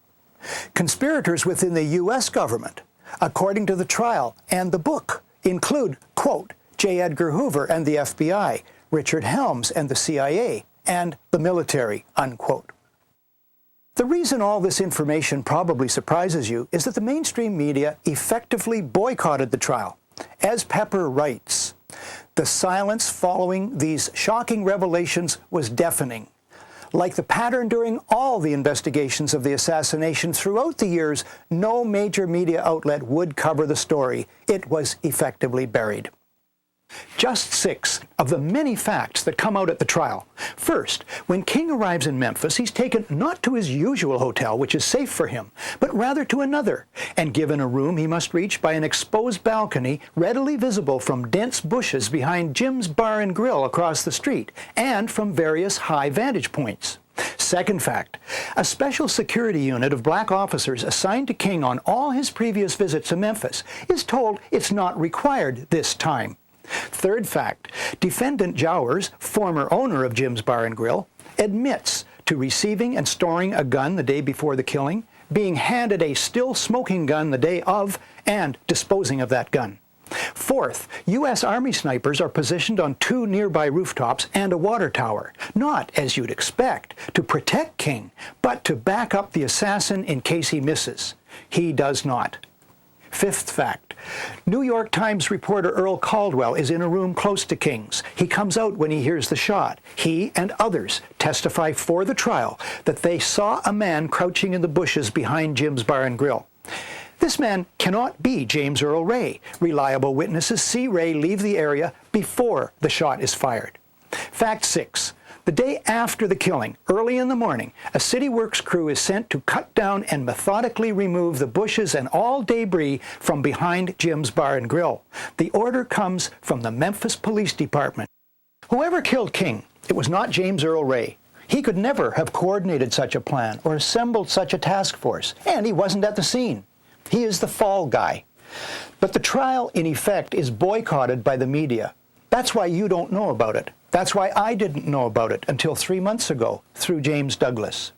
Conspirators within the U.S. government, according to the trial and the book, include, quote, J. Edgar Hoover and the FBI, Richard Helms and the CIA, and the military, unquote. The reason all this information probably surprises you is that the mainstream media effectively boycotted the trial. As Pepper writes, The silence following these shocking revelations was deafening. Like the pattern during all the investigations of the assassination throughout the years, no major media outlet would cover the story. It was effectively buried. Just 6 of the many facts that come out at the trial. First, when King arrives in Memphis, he's taken not to his usual hotel, which is safe for him, but rather to another, and given a room he must reach by an exposed balcony readily visible from dense bushes behind Jim's Bar and Grill across the street, and from various high vantage points. Second fact, a special security unit of black officers assigned to King on all his previous visits to Memphis is told it's not required this time. Third fact, defendant Jowers, former owner of Jim's Bar and Grill, admits to receiving and storing a gun the day before the killing, being handed a still smoking gun the day of, and disposing of that gun. Fourth, U.S. Army snipers are positioned on 2 nearby rooftops and a water tower, not, as you'd expect, to protect King, but to back up the assassin in case he misses. He does not. Fifth fact, New York Times reporter Earl Caldwell is in a room close to King's. He comes out when he hears the shot. He and others testify for the trial that they saw a man crouching in the bushes behind Jim's Bar and Grill. This man cannot be James Earl Ray. Reliable witnesses see Ray leave the area before the shot is fired. Fact 6. The day after the killing, early in the morning, a city works crew is sent to cut down and methodically remove the bushes and all debris from behind Jim's Bar and Grill. The order comes from the Memphis Police Department. Whoever killed King, it was not James Earl Ray. He could never have coordinated such a plan or assembled such a task force, and he wasn't at the scene. He is the fall guy. But the trial, in effect, is boycotted by the media. That's why you don't know about it. That's why I didn't know about it until 3 months ago, through James Douglas.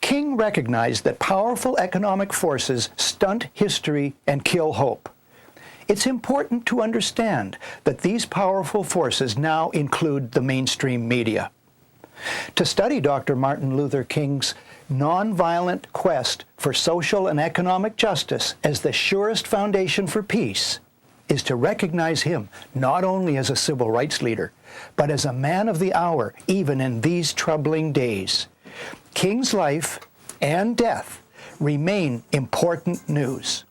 King recognized that powerful economic forces stunt history and kill hope. It's important to understand that these powerful forces now include the mainstream media. To study Dr. Martin Luther King's nonviolent quest for social and economic justice as the surest foundation for peace is to recognize him not only as a civil rights leader, but as a man of the hour, even in these troubling days. King's life and death remain important news.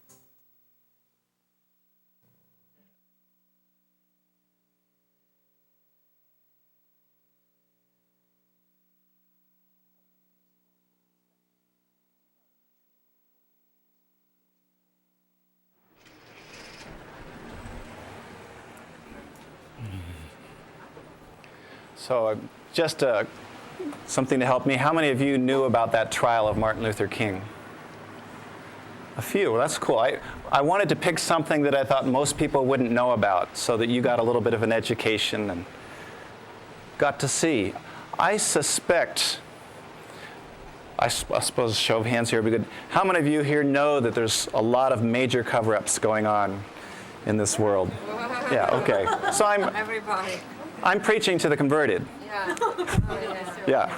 So just something to help me. How many of you knew about that trial of Martin Luther King? A few. Well, that's cool. I wanted to pick something that I thought most people wouldn't know about so that you got a little bit of an education and got to see. I suspect, I suppose a show of hands here would be good. How many of you here know that there's a lot of major cover-ups going on in this world? Yeah, okay. So I'm preaching to the converted. Yeah. Yeah,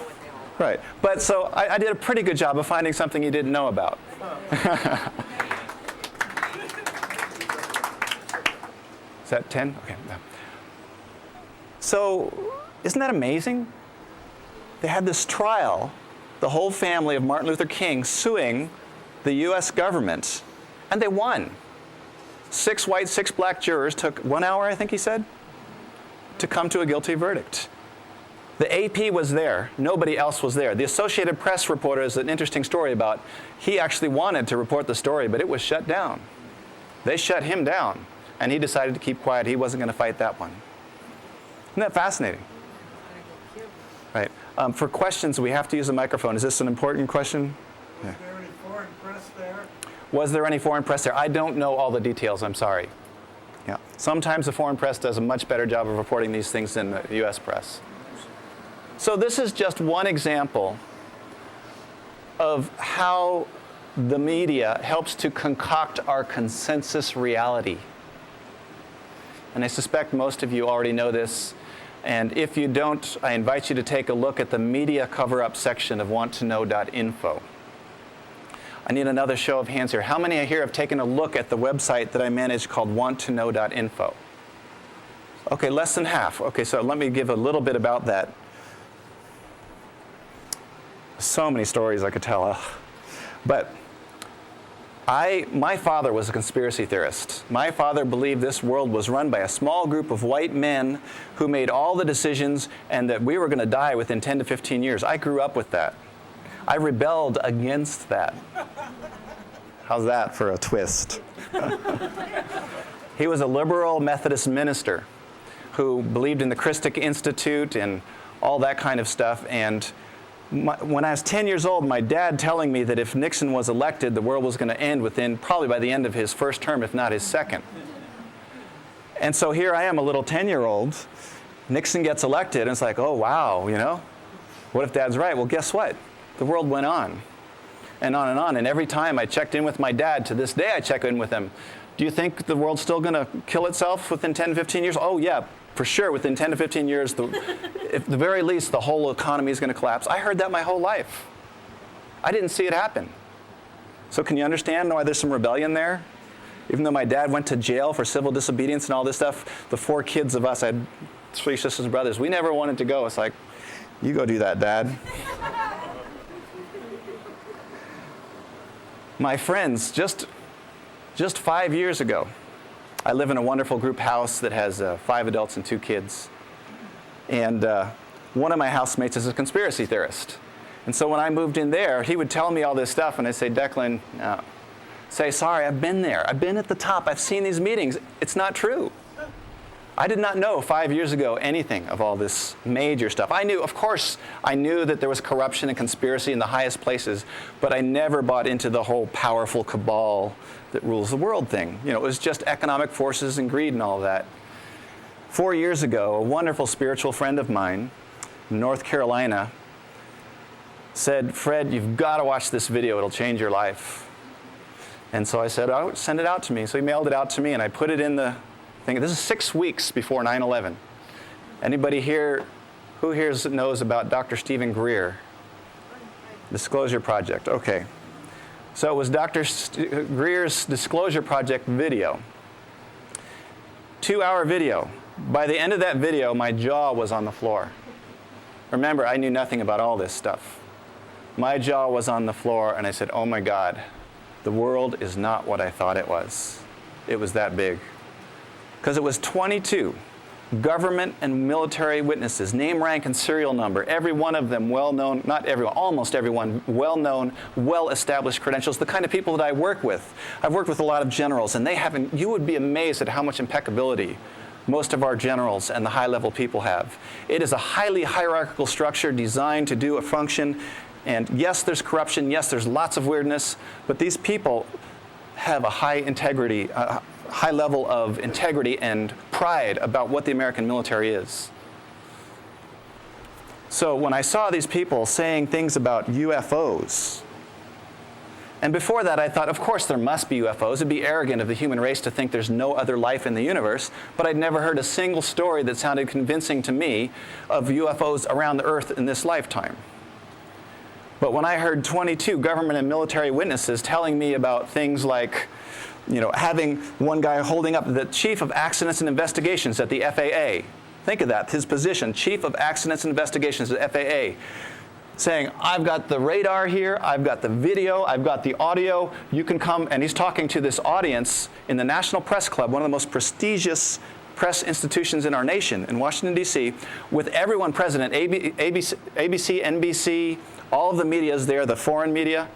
right. But so I did a pretty good job of finding something you didn't know about. Is that 10? Okay. So isn't that amazing? They had this trial, the whole family of Martin Luther King suing the U.S. government, and they won. 6 white, 6 black jurors took 1 hour, I think he said, to come to a guilty verdict. The AP was there. Nobody else was there. The Associated Press reporter is an interesting story about, he actually wanted to report the story, but it was shut down. They shut him down, and he decided to keep quiet. He wasn't going to fight that one. Isn't that fascinating? Right. For questions, we have to use a microphone. Is this an important question? Yeah. Was there any foreign press there? Was there any foreign press there? I don't know all the details. I'm sorry. Yeah. Sometimes the foreign press does a much better job of reporting these things than the U.S. press. So this is just one example of how the media helps to concoct our consensus reality. And I suspect most of you already know this. And if you don't, I invite you to take a look at the media cover-up section of wanttoknow.info. I need another show of hands here. How many here have taken a look at the website that I manage called wanttoknow.info? Okay, less than half. Okay, so let me give a little bit about that. So many stories I could tell. But my father was a conspiracy theorist. My father believed this world was run by a small group of white men who made all the decisions and that we were going to die within 10 to 15 years. I grew up with that. I rebelled against that. How's that for a twist? He was a liberal Methodist minister who believed in the Christic Institute and all that kind of stuff. And when I was 10 years old, my dad telling me that if Nixon was elected, the world was going to end within, probably by the end of his first term, if not his second. And so here I am, a little 10-year-old. Nixon gets elected, and it's like, oh, wow, you know, what if Dad's right? Well, guess what? The world went on and on and on. And every time I checked in with my dad, to this day I check in with him. Do you think the world's still going to kill itself within 10 to 15 years? Oh, yeah, for sure. Within 10 to 15 years, at the very least, the whole economy is going to collapse. I heard that my whole life. I didn't see it happen. So can you understand why there's some rebellion there? Even though my dad went to jail for civil disobedience and all this stuff, the 4 kids of us, I had 3 sisters and brothers, we never wanted to go. It's like, you go do that, Dad. My friends, just 5 years ago, I live in a wonderful group house that has 5 adults and 2 kids. And one of my housemates is a conspiracy theorist. And so when I moved in there, he would tell me all this stuff, and I'd say, Declan, no. Say, sorry, I've been there. I've been at the top. I've seen these meetings. It's not true. I did not know 5 years ago anything of all this major stuff. I knew, of course, I knew that there was corruption and conspiracy in the highest places, but I never bought into the whole powerful cabal that rules the world thing. You know, it was just economic forces and greed and all that. 4 years ago, a wonderful spiritual friend of mine in North Carolina said, Fred, you've got to watch this video. It'll change your life. And so I said, oh, send it out to me. So he mailed it out to me, and I put it in the thing. This is 6 weeks before 9/11. Anybody here, who here knows about Dr. Stephen Greer? Disclosure Project. Okay. So it was Dr. Greer's Disclosure Project video. 2-hour video. By the end of that video, my jaw was on the floor. Remember, I knew nothing about all this stuff. My jaw was on the floor, and I said, oh my God, the world is not what I thought it was. It was that big. Because it was 22 government and military witnesses, name, rank, and serial number, every one of them well-known, not everyone, almost everyone, well-known, well-established credentials, the kind of people that I work with. I've worked with a lot of generals, and you would be amazed at how much impeccability most of our generals and the high-level people have. It is a highly hierarchical structure designed to do a function, and yes, there's corruption, yes, there's lots of weirdness, but these people have a high integrity, high level of integrity and pride about what the American military is. So when I saw these people saying things about UFOs, and before that I thought, of course there must be UFOs. It'd be arrogant of the human race to think there's no other life in the universe, but I'd never heard a single story that sounded convincing to me of UFOs around the Earth in this lifetime. But when I heard 22 government and military witnesses telling me about things like, you know, having one guy holding up the Chief of Accidents and Investigations at the FAA. Think of that, his position, Chief of Accidents and Investigations at the FAA, saying, I've got the radar here, I've got the video, I've got the audio, you can come, and he's talking to this audience in the National Press Club, one of the most prestigious press institutions in our nation, in Washington, D.C., with everyone present, ABC, NBC, all of the media is there, the foreign media.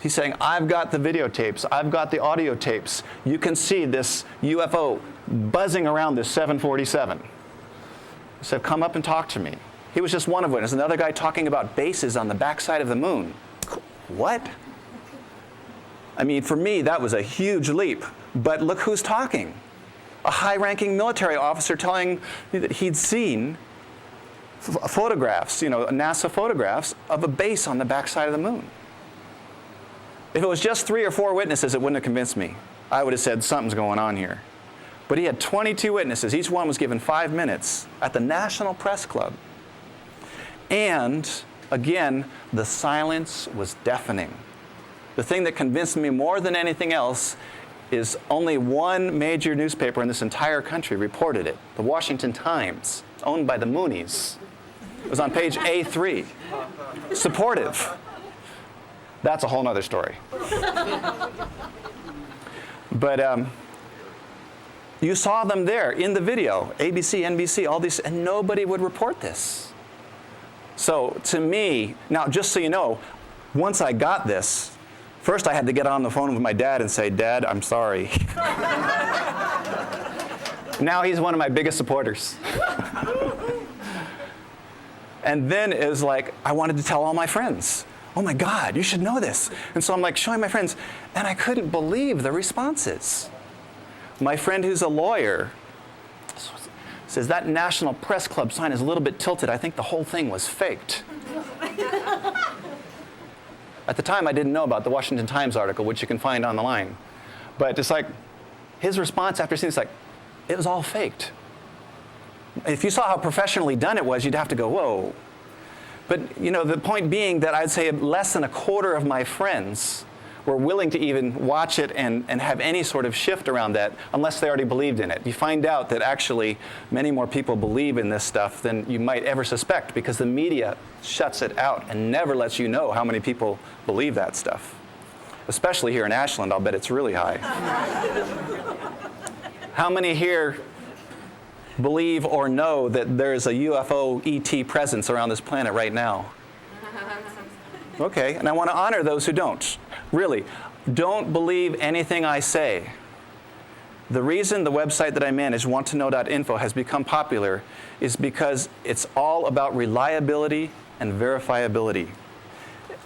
He's saying, I've got the videotapes, I've got the audio tapes. You can see this UFO buzzing around this 747. He said, come up and talk to me. He was just one of witnesses. Another guy talking about bases on the backside of the moon. What? I mean, for me, that was a huge leap. But look who's talking. A high-ranking military officer telling me that he'd seen photographs, you know, NASA photographs of a base on the backside of the moon. If it was just 3 or 4 witnesses, it wouldn't have convinced me. I would have said something's going on here. But he had 22 witnesses. Each one was given 5 minutes at the National Press Club. And again, the silence was deafening. The thing that convinced me more than anything else is only one major newspaper in this entire country reported it. The Washington Times, owned by the Moonies. It was on page A3. Supportive. That's a whole other story. But you saw them there in the video, ABC, NBC, all these, and nobody would report this. So to me, now just so you know, once I got this, first I had to get on the phone with my dad and say, Dad, I'm sorry. Now he's one of my biggest supporters. And then it was like, I wanted to tell all my friends. Oh my God, you should know this. And so I'm like showing my friends, and I couldn't believe the responses. My friend who's a lawyer says, that National Press Club sign is a little bit tilted. I think the whole thing was faked. At the time, I didn't know about the Washington Times article, which you can find on the line. But it's like, his response after seeing it's like, it was all faked. If you saw how professionally done it was, you'd have to go, whoa. But you know, the point being that I'd say less than a quarter of my friends were willing to even watch it and have any sort of shift around that unless they already believed in it. You find out that actually many more people believe in this stuff than you might ever suspect because the media shuts it out and never lets you know how many people believe that stuff. Especially here in Ashland, I'll bet it's really high. How many here believe or know that there's a UFO ET presence around this planet right now? Okay, and I want to honor those who don't. Really, don't believe anything I say. The reason the website that I manage, wanttoknow.info, has become popular is because it's all about reliability and verifiability.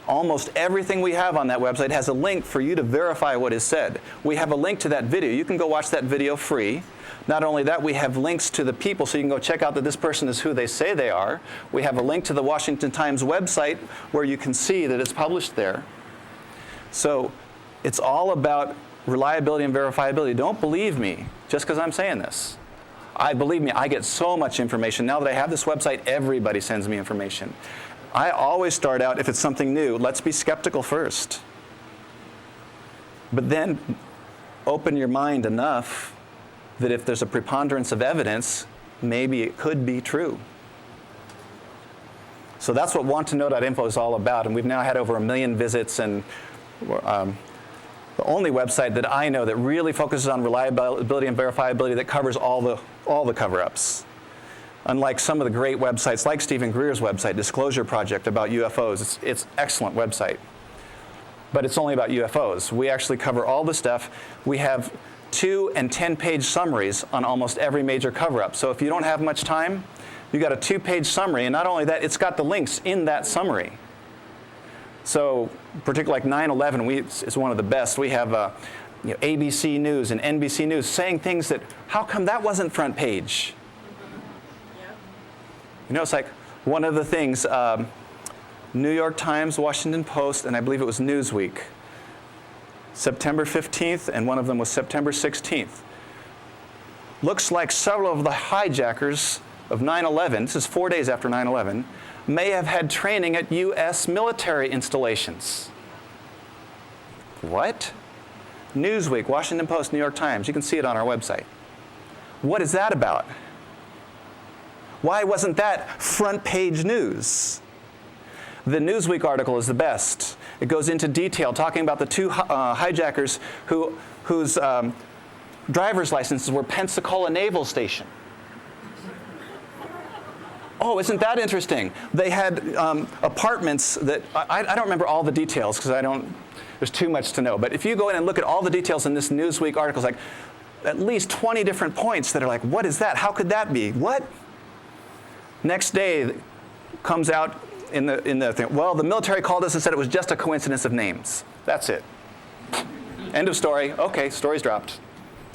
Almost everything we have on that website has a link for you to verify what is said. We have a link to that video. You can go watch that video free. Not only that, we have links to the people, so you can go check out that this person is who they say they are. We have a link to the Washington Times website where you can see that it's published there. So it's all about reliability and verifiability. Don't believe me just because I'm saying this. Believe me, I get so much information. Now that I have this website, everybody sends me information. I always start out, if it's something new, let's be skeptical first. But then open your mind enough that if there's a preponderance of evidence, maybe it could be true. So that's what wanttoknow.info is all about, and we've now had over 1 million visits, and the only website that I know that really focuses on reliability and verifiability that covers all the cover-ups. Unlike some of the great websites like Stephen Greer's website, Disclosure Project, about UFOs, it's an excellent website. But it's only about UFOs. We actually cover all the stuff. We have 2- and 10-page summaries on almost every major cover-up. So if you don't have much time, you got a 2-page summary, and not only that, it's got the links in that summary. So particularly like 9/11 is one of the best. We have ABC News and NBC News saying things that, how come that wasn't front page? You know, it's like one of the things, New York Times, Washington Post, and I believe it was Newsweek, September 15th, and one of them was September 16th. Looks like several of the hijackers of 9/11, this is 4 days after 9/11, may have had training at U.S. military installations. What? Newsweek, Washington Post, New York Times, you can see it on our website. What is that about? Why wasn't that front page news? The Newsweek article is the best. It goes into detail talking about the 2 hijackers whose driver's licenses were Pensacola Naval Station. Oh, isn't that interesting? They had apartments that, I don't remember all the details because there's too much to know. But if you go in and look at all the details in this Newsweek article, it's like at least 20 different points that are like, what is that? How could that be? What? Next day comes out in the thing, well, the military called us and said it was just a coincidence of names. That's it. End of story. Okay, story's dropped.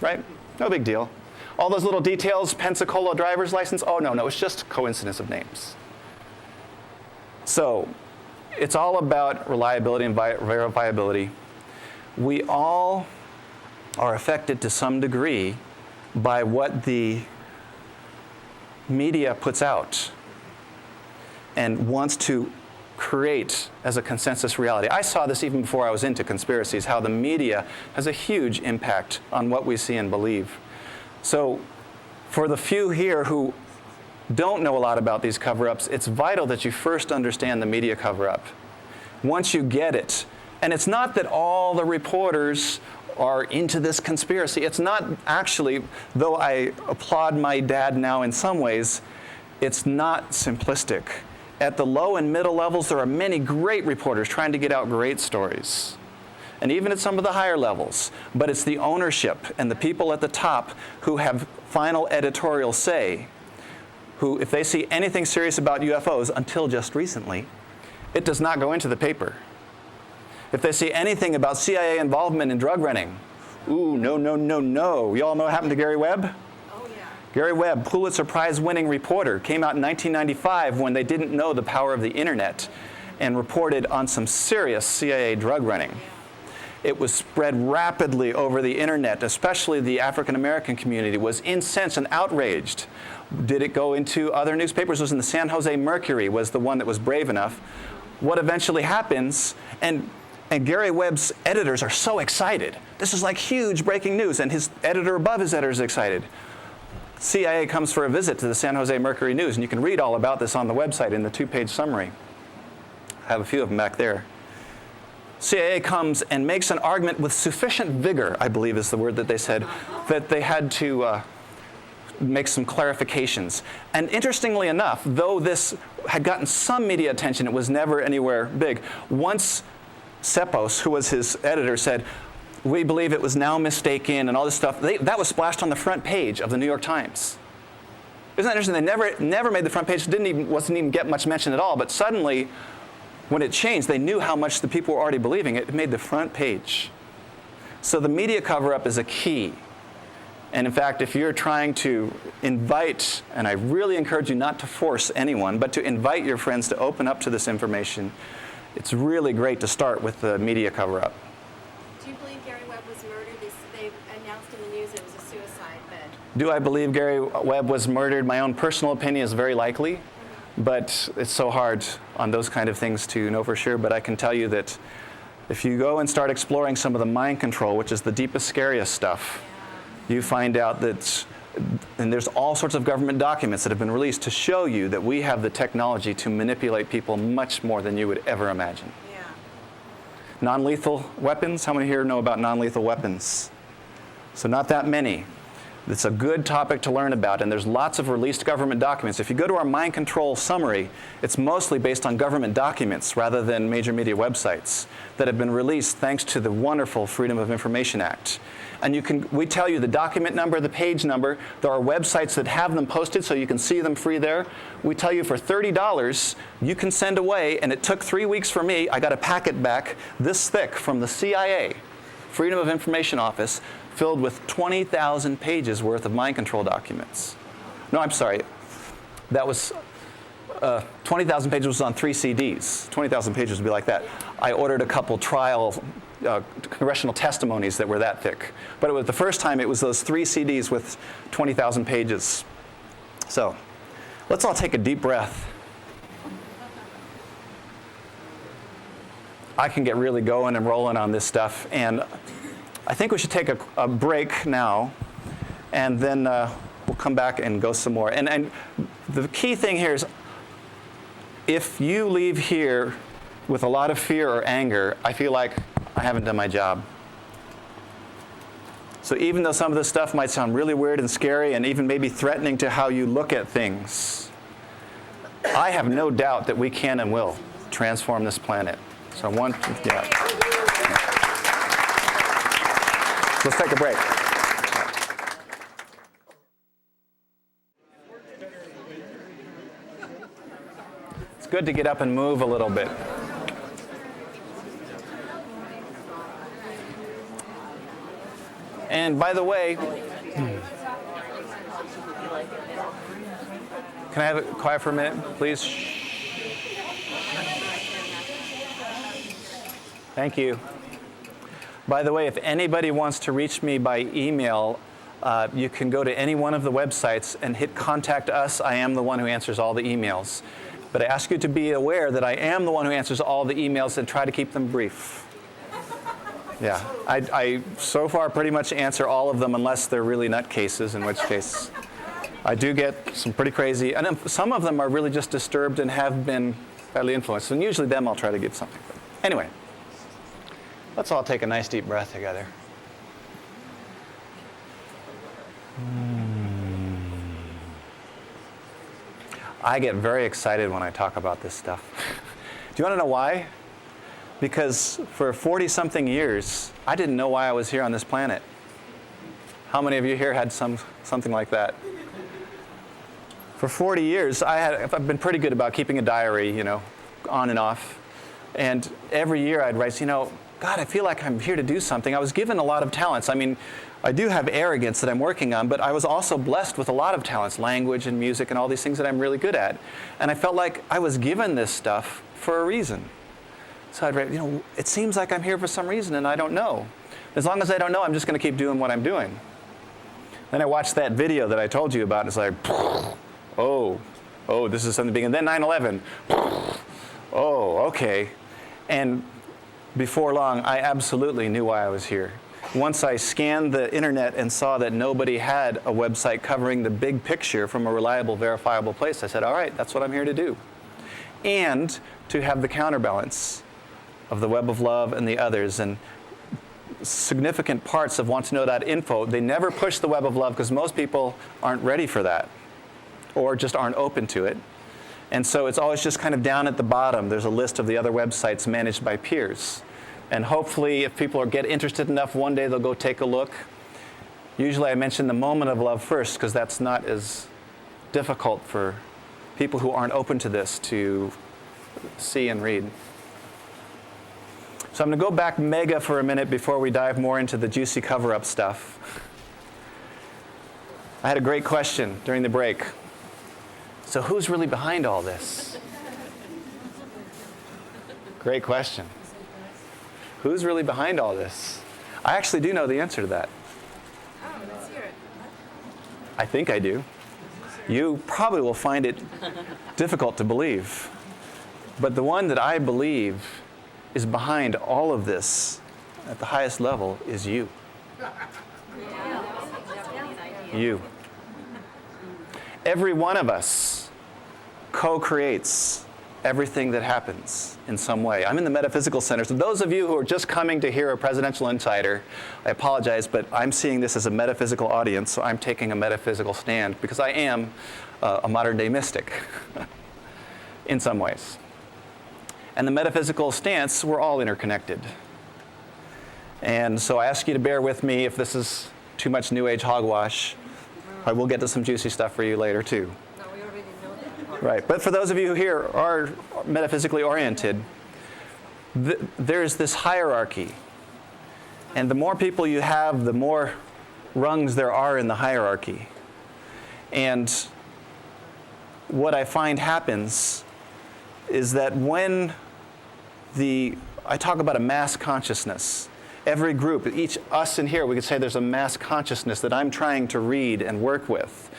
Right? No big deal. All those little details, Pensacola driver's license, oh no, it's just coincidence of names. So it's all about reliability and verifiability. We all are affected to some degree by what the media puts out and wants to create as a consensus reality. I saw this even before I was into conspiracies, how the media has a huge impact on what we see and believe. So for the few here who don't know a lot about these cover-ups, it's vital that you first understand the media cover-up. Once you get it, and it's not that all the reporters are into this conspiracy. It's not actually, though I applaud my dad now in some ways, it's not simplistic. At the low and middle levels, there are many great reporters trying to get out great stories. And even at some of the higher levels. But it's the ownership and the people at the top who have final editorial say, who, if they see anything serious about UFOs, until just recently, it does not go into the paper. If they see anything about CIA involvement in drug running, ooh, no, no, no, no. You all know what happened to Gary Webb? Oh, yeah. Gary Webb, Pulitzer Prize-winning reporter, came out in 1995 when they didn't know the power of the internet and reported on some serious CIA drug running. It was spread rapidly over the internet, especially the African American community was incensed and outraged. Did it go into other newspapers? It was in the San Jose Mercury, was the one that was brave enough. What eventually happens, and Gary Webb's editors are so excited. This is like huge breaking news, and his editor above his editor is excited. CIA comes for a visit to the San Jose Mercury News, and you can read all about this on the website in the 2-page summary. I have a few of them back there. CIA comes and makes an argument with sufficient vigor, I believe is the word that they said, that they had to make some clarifications. And interestingly enough, though this had gotten some media attention, it was never anywhere big. Once Sepos, who was his editor, said, we believe it was now mistaken and all this stuff, that was splashed on the front page of the New York Times. Isn't that interesting? They never made the front page, wasn't even get much mention at all, but suddenly, when it changed, they knew how much the people were already believing it. It made the front page. So the media cover-up is a key. And in fact, if you're trying to invite, and I really encourage you not to force anyone, but to invite your friends to open up to this information, it's really great to start with the media cover-up. Do you believe Gary Webb was murdered? They announced in the news it was a suicide, but... Do I believe Gary Webb was murdered? My own personal opinion is very likely, but it's so hard on those kind of things to know for sure. But I can tell you that if you go and start exploring some of the mind control, which is the deepest, scariest stuff, you find out that, and there's all sorts of government documents that have been released to show you that we have the technology to manipulate people much more than you would ever imagine. Yeah. Non-lethal weapons, how many here know about non-lethal weapons? So not that many. It's a good topic to learn about, and there's lots of released government documents. If you go to our mind control summary, it's mostly based on government documents rather than major media websites that have been released thanks to the wonderful Freedom of Information Act. And we tell you the document number, the page number. There are websites that have them posted so you can see them free there. We tell you for $30, you can send away, and it took 3 weeks for me. I got a packet back this thick from the CIA, Freedom of Information Office, filled with 20,000 pages worth of mind control documents. No, I'm sorry. That was 20,000 pages was on 3 CDs. 20,000 pages would be like that. I ordered a couple trial congressional testimonies that were that thick. But it was the first time it was those 3 CDs with 20,000 pages. So let's all take a deep breath. I can get really going and rolling on this stuff, and I think we should take a break now, and then we'll come back and go some more. And the key thing here is, if you leave here with a lot of fear or anger, I feel like I haven't done my job. So even though some of this stuff might sound really weird and scary and even maybe threatening to how you look at things, I have no doubt that we can and will transform this planet. So let's take a break. It's good to get up and move a little bit. And by the way, can I have it quiet for a minute, please? Shh. Thank you. By the way, if anybody wants to reach me by email, you can go to any one of the websites and hit Contact Us. I am the one who answers all the emails. But I ask you to be aware that I am the one who answers all the emails and try to keep them brief. Yeah, I so far pretty much answer all of them unless they're really nutcases, in which case I do get some pretty crazy, and some of them are really just disturbed and have been badly influenced, and usually them I'll try to give something. But anyway, let's all take a nice deep breath together. I get very excited when I talk about this stuff. Do you want to know why? Because for 40-something years, I didn't know why I was here on this planet. How many of you here had something like that? For 40 years, I've been pretty good about keeping a diary, on and off. And every year I'd write, God, I feel like I'm here to do something. I was given a lot of talents. I mean, I do have arrogance that I'm working on, but I was also blessed with a lot of talents, language and music and all these things that I'm really good at. And I felt like I was given this stuff for a reason. So I'd write, it seems like I'm here for some reason and I don't know. As long as I don't know, I'm just going to keep doing what I'm doing. Then I watched that video that I told you about. And it's like, oh, this is something big. And then 9/11. Oh, okay. And before long, I absolutely knew why I was here. Once I scanned the internet and saw that nobody had a website covering the big picture from a reliable, verifiable place, I said, all right, that's what I'm here to do. And to have the counterbalance of the Web of Love and the others. And significant parts of Want to Know That info, they never push the Web of Love because most people aren't ready for that or just aren't open to it. And so it's always just kind of down at the bottom. There's a list of the other websites managed by peers. And hopefully, if people get interested enough, one day they'll go take a look. Usually I mention the moment of love first because that's not as difficult for people who aren't open to this to see and read. So I'm going to go back mega for a minute before we dive more into the juicy cover-up stuff. I had a great question during the break. So who's really behind all this? Great question. Who's really behind all this? I actually do know the answer to that. Oh, let's hear it. I think I do. You probably will find it difficult to believe. But the one that I believe is behind all of this at the highest level is you. You. Every one of us co-creates everything that happens in some way. I'm in the Metaphysical Center, so those of you who are just coming to hear a presidential insider, I apologize, but I'm seeing this as a metaphysical audience, so I'm taking a metaphysical stand because I am a modern-day mystic in some ways. And the metaphysical stance, we're all interconnected. And so I ask you to bear with me if this is too much New Age hogwash. I will get to some juicy stuff for you later, too. No, we already know that. Right, but for those of you who here are metaphysically oriented, there's this hierarchy. And the more people you have, the more rungs there are in the hierarchy. And what I find happens is that when I talk about a mass consciousness, every group, each us in here, we could say there's a mass consciousness that I'm trying to read and work with.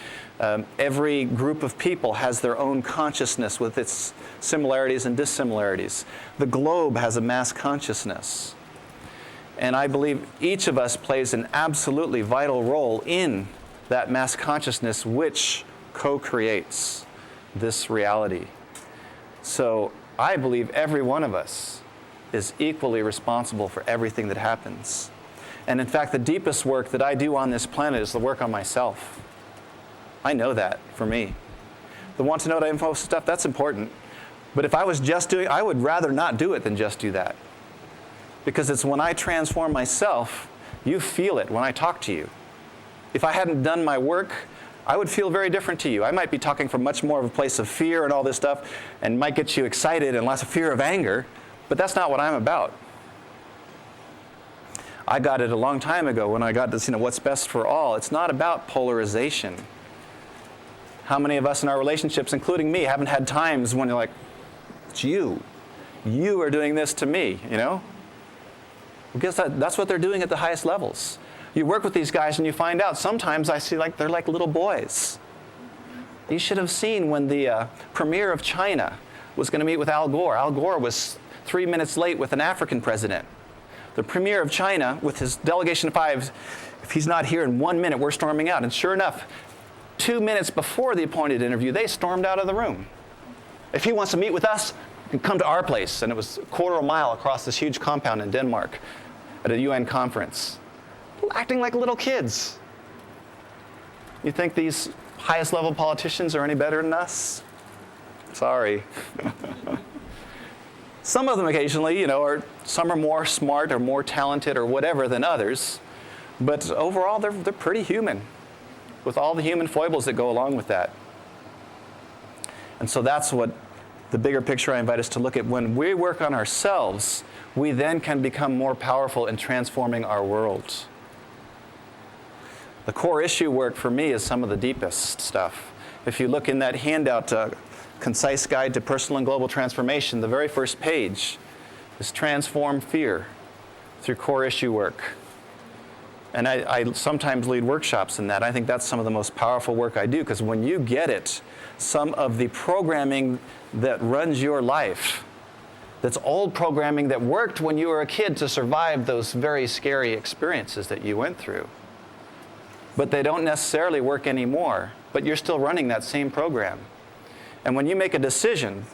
Every group of people has their own consciousness with its similarities and dissimilarities. The globe has a mass consciousness. And I believe each of us plays an absolutely vital role in that mass consciousness which co-creates this reality. So I believe every one of us is equally responsible for everything that happens. And in fact, the deepest work that I do on this planet is the work on myself. I know that for me. The Want to Know That info stuff, that's important. But if I was just doing, I would rather not do it than just do that. Because it's when I transform myself, you feel it when I talk to you. If I hadn't done my work, I would feel very different to you. I might be talking from much more of a place of fear and all this stuff, and might get you excited and lots of fear of anger, but that's not what I'm about. I got it a long time ago when I got this, what's best for all. It's not about polarization. How many of us in our relationships, including me, haven't had times when you're like, it's you. You are doing this to me, Well, guess that's what they're doing at the highest levels. You work with these guys and you find out sometimes I see they're like little boys. You should have seen when the premier of China was going to meet with Al Gore. Al Gore was 3 minutes late with an African president. The premier of China, with his delegation of 5, if he's not here in 1 minute, we're storming out. And sure enough, 2 minutes before the appointed interview, they stormed out of the room. If he wants to meet with us, he can come to our place. And it was a quarter of a mile across this huge compound in Denmark at a UN conference, acting like little kids. You think these highest level politicians are any better than us? Sorry. Some of them occasionally, some are more smart or more talented or whatever than others, but overall they're pretty human, with all the human foibles that go along with that. And so that's what the bigger picture I invite us to look at. When we work on ourselves, we then can become more powerful in transforming our world. The core issue work for me is some of the deepest stuff. If you look in that handout, Concise Guide to Personal and Global Transformation, the very first page is Transform Fear through core issue work. And I sometimes lead workshops in that. I think that's some of the most powerful work I do, because when you get it, some of the programming that runs your life, that's old programming that worked when you were a kid to survive those very scary experiences that you went through, but they don't necessarily work anymore, but you're still running that same program. And when you make a decision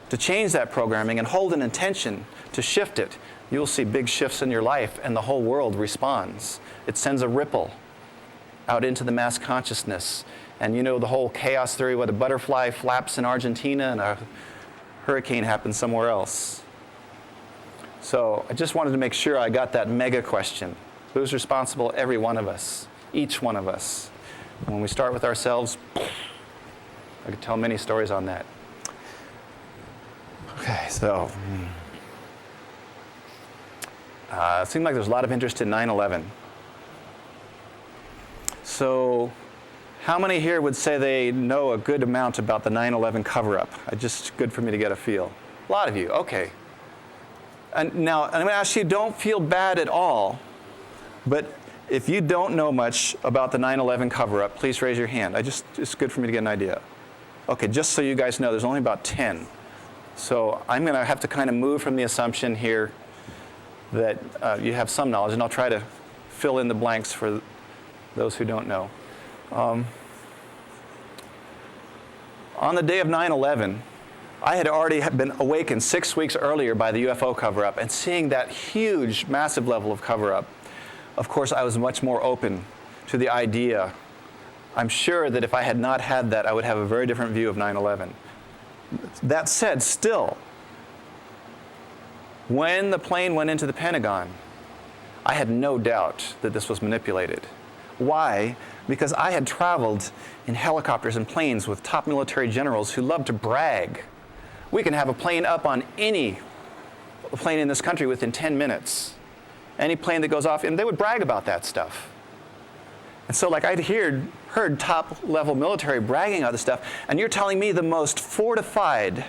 to change that programming and hold an intention to shift it, you'll see big shifts in your life, and the whole world responds. It sends a ripple out into the mass consciousness. And the whole chaos theory, where the butterfly flaps in Argentina and a hurricane happens somewhere else. So I just wanted to make sure I got that mega question. Who's responsible? Every one of us. Each one of us. When we start with ourselves, I could tell many stories on that. Okay, so it seemed like there's a lot of interest in 9/11. So how many here would say they know a good amount about the 9/11 cover-up? Just good for me to get a feel. A lot of you, okay. And now, I'm going to ask you, don't feel bad at all, but if you don't know much about the 9/11 cover-up, please raise your hand. It's good for me to get an idea. Okay, just so you guys know, there's only about 10. So I'm going to have to kind of move from the assumption here that you have some knowledge, and I'll try to fill in the blanks for those who don't know. On the day of 9/11, I had already been awakened 6 weeks earlier by the UFO cover-up, and seeing that huge, massive level of cover-up, of course, I was much more open to the idea. I'm sure that if I had not had that, I would have a very different view of 9/11. That said, still, when the plane went into the Pentagon, I had no doubt that this was manipulated. Why? Because I had traveled in helicopters and planes with top military generals who loved to brag. We can have a plane up on any plane in this country within 10 minutes. Any plane that goes off, and they would brag about that stuff. And so I'd heard top-level military bragging about this stuff, and you're telling me the most fortified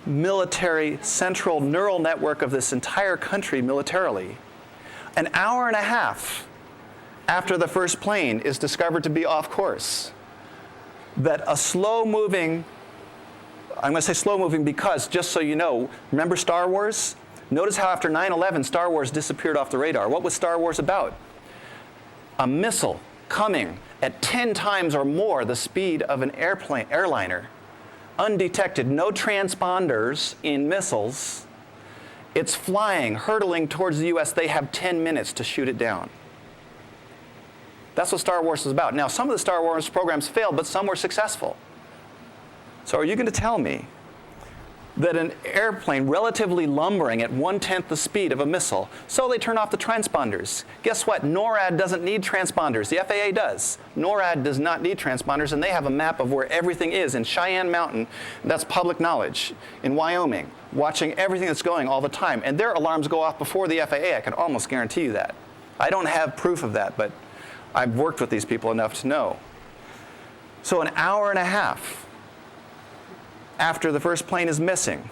military central neural network of this entire country militarily, an hour and a half after the first plane is discovered to be off course, that a slow-moving, I'm going to say slow-moving because, just so you know, remember Star Wars? Notice how after 9/11, Star Wars disappeared off the radar. What was Star Wars about? A missile coming at 10 times or more the speed of an airliner, undetected, no transponders in missiles. It's flying, hurtling towards the U.S. They have 10 minutes to shoot it down. That's what Star Wars is about. Now, some of the Star Wars programs failed, but some were successful. So are you going to tell me that an airplane relatively lumbering at 1/10 the speed of a missile, so they turn off the transponders? Guess what? NORAD doesn't need transponders. The FAA does. NORAD does not need transponders, and they have a map of where everything is in Cheyenne Mountain. That's public knowledge. In Wyoming, watching everything that's going all the time. And their alarms go off before the FAA. I can almost guarantee you that. I don't have proof of that, but I've worked with these people enough to know. So an hour and a half after the first plane is missing,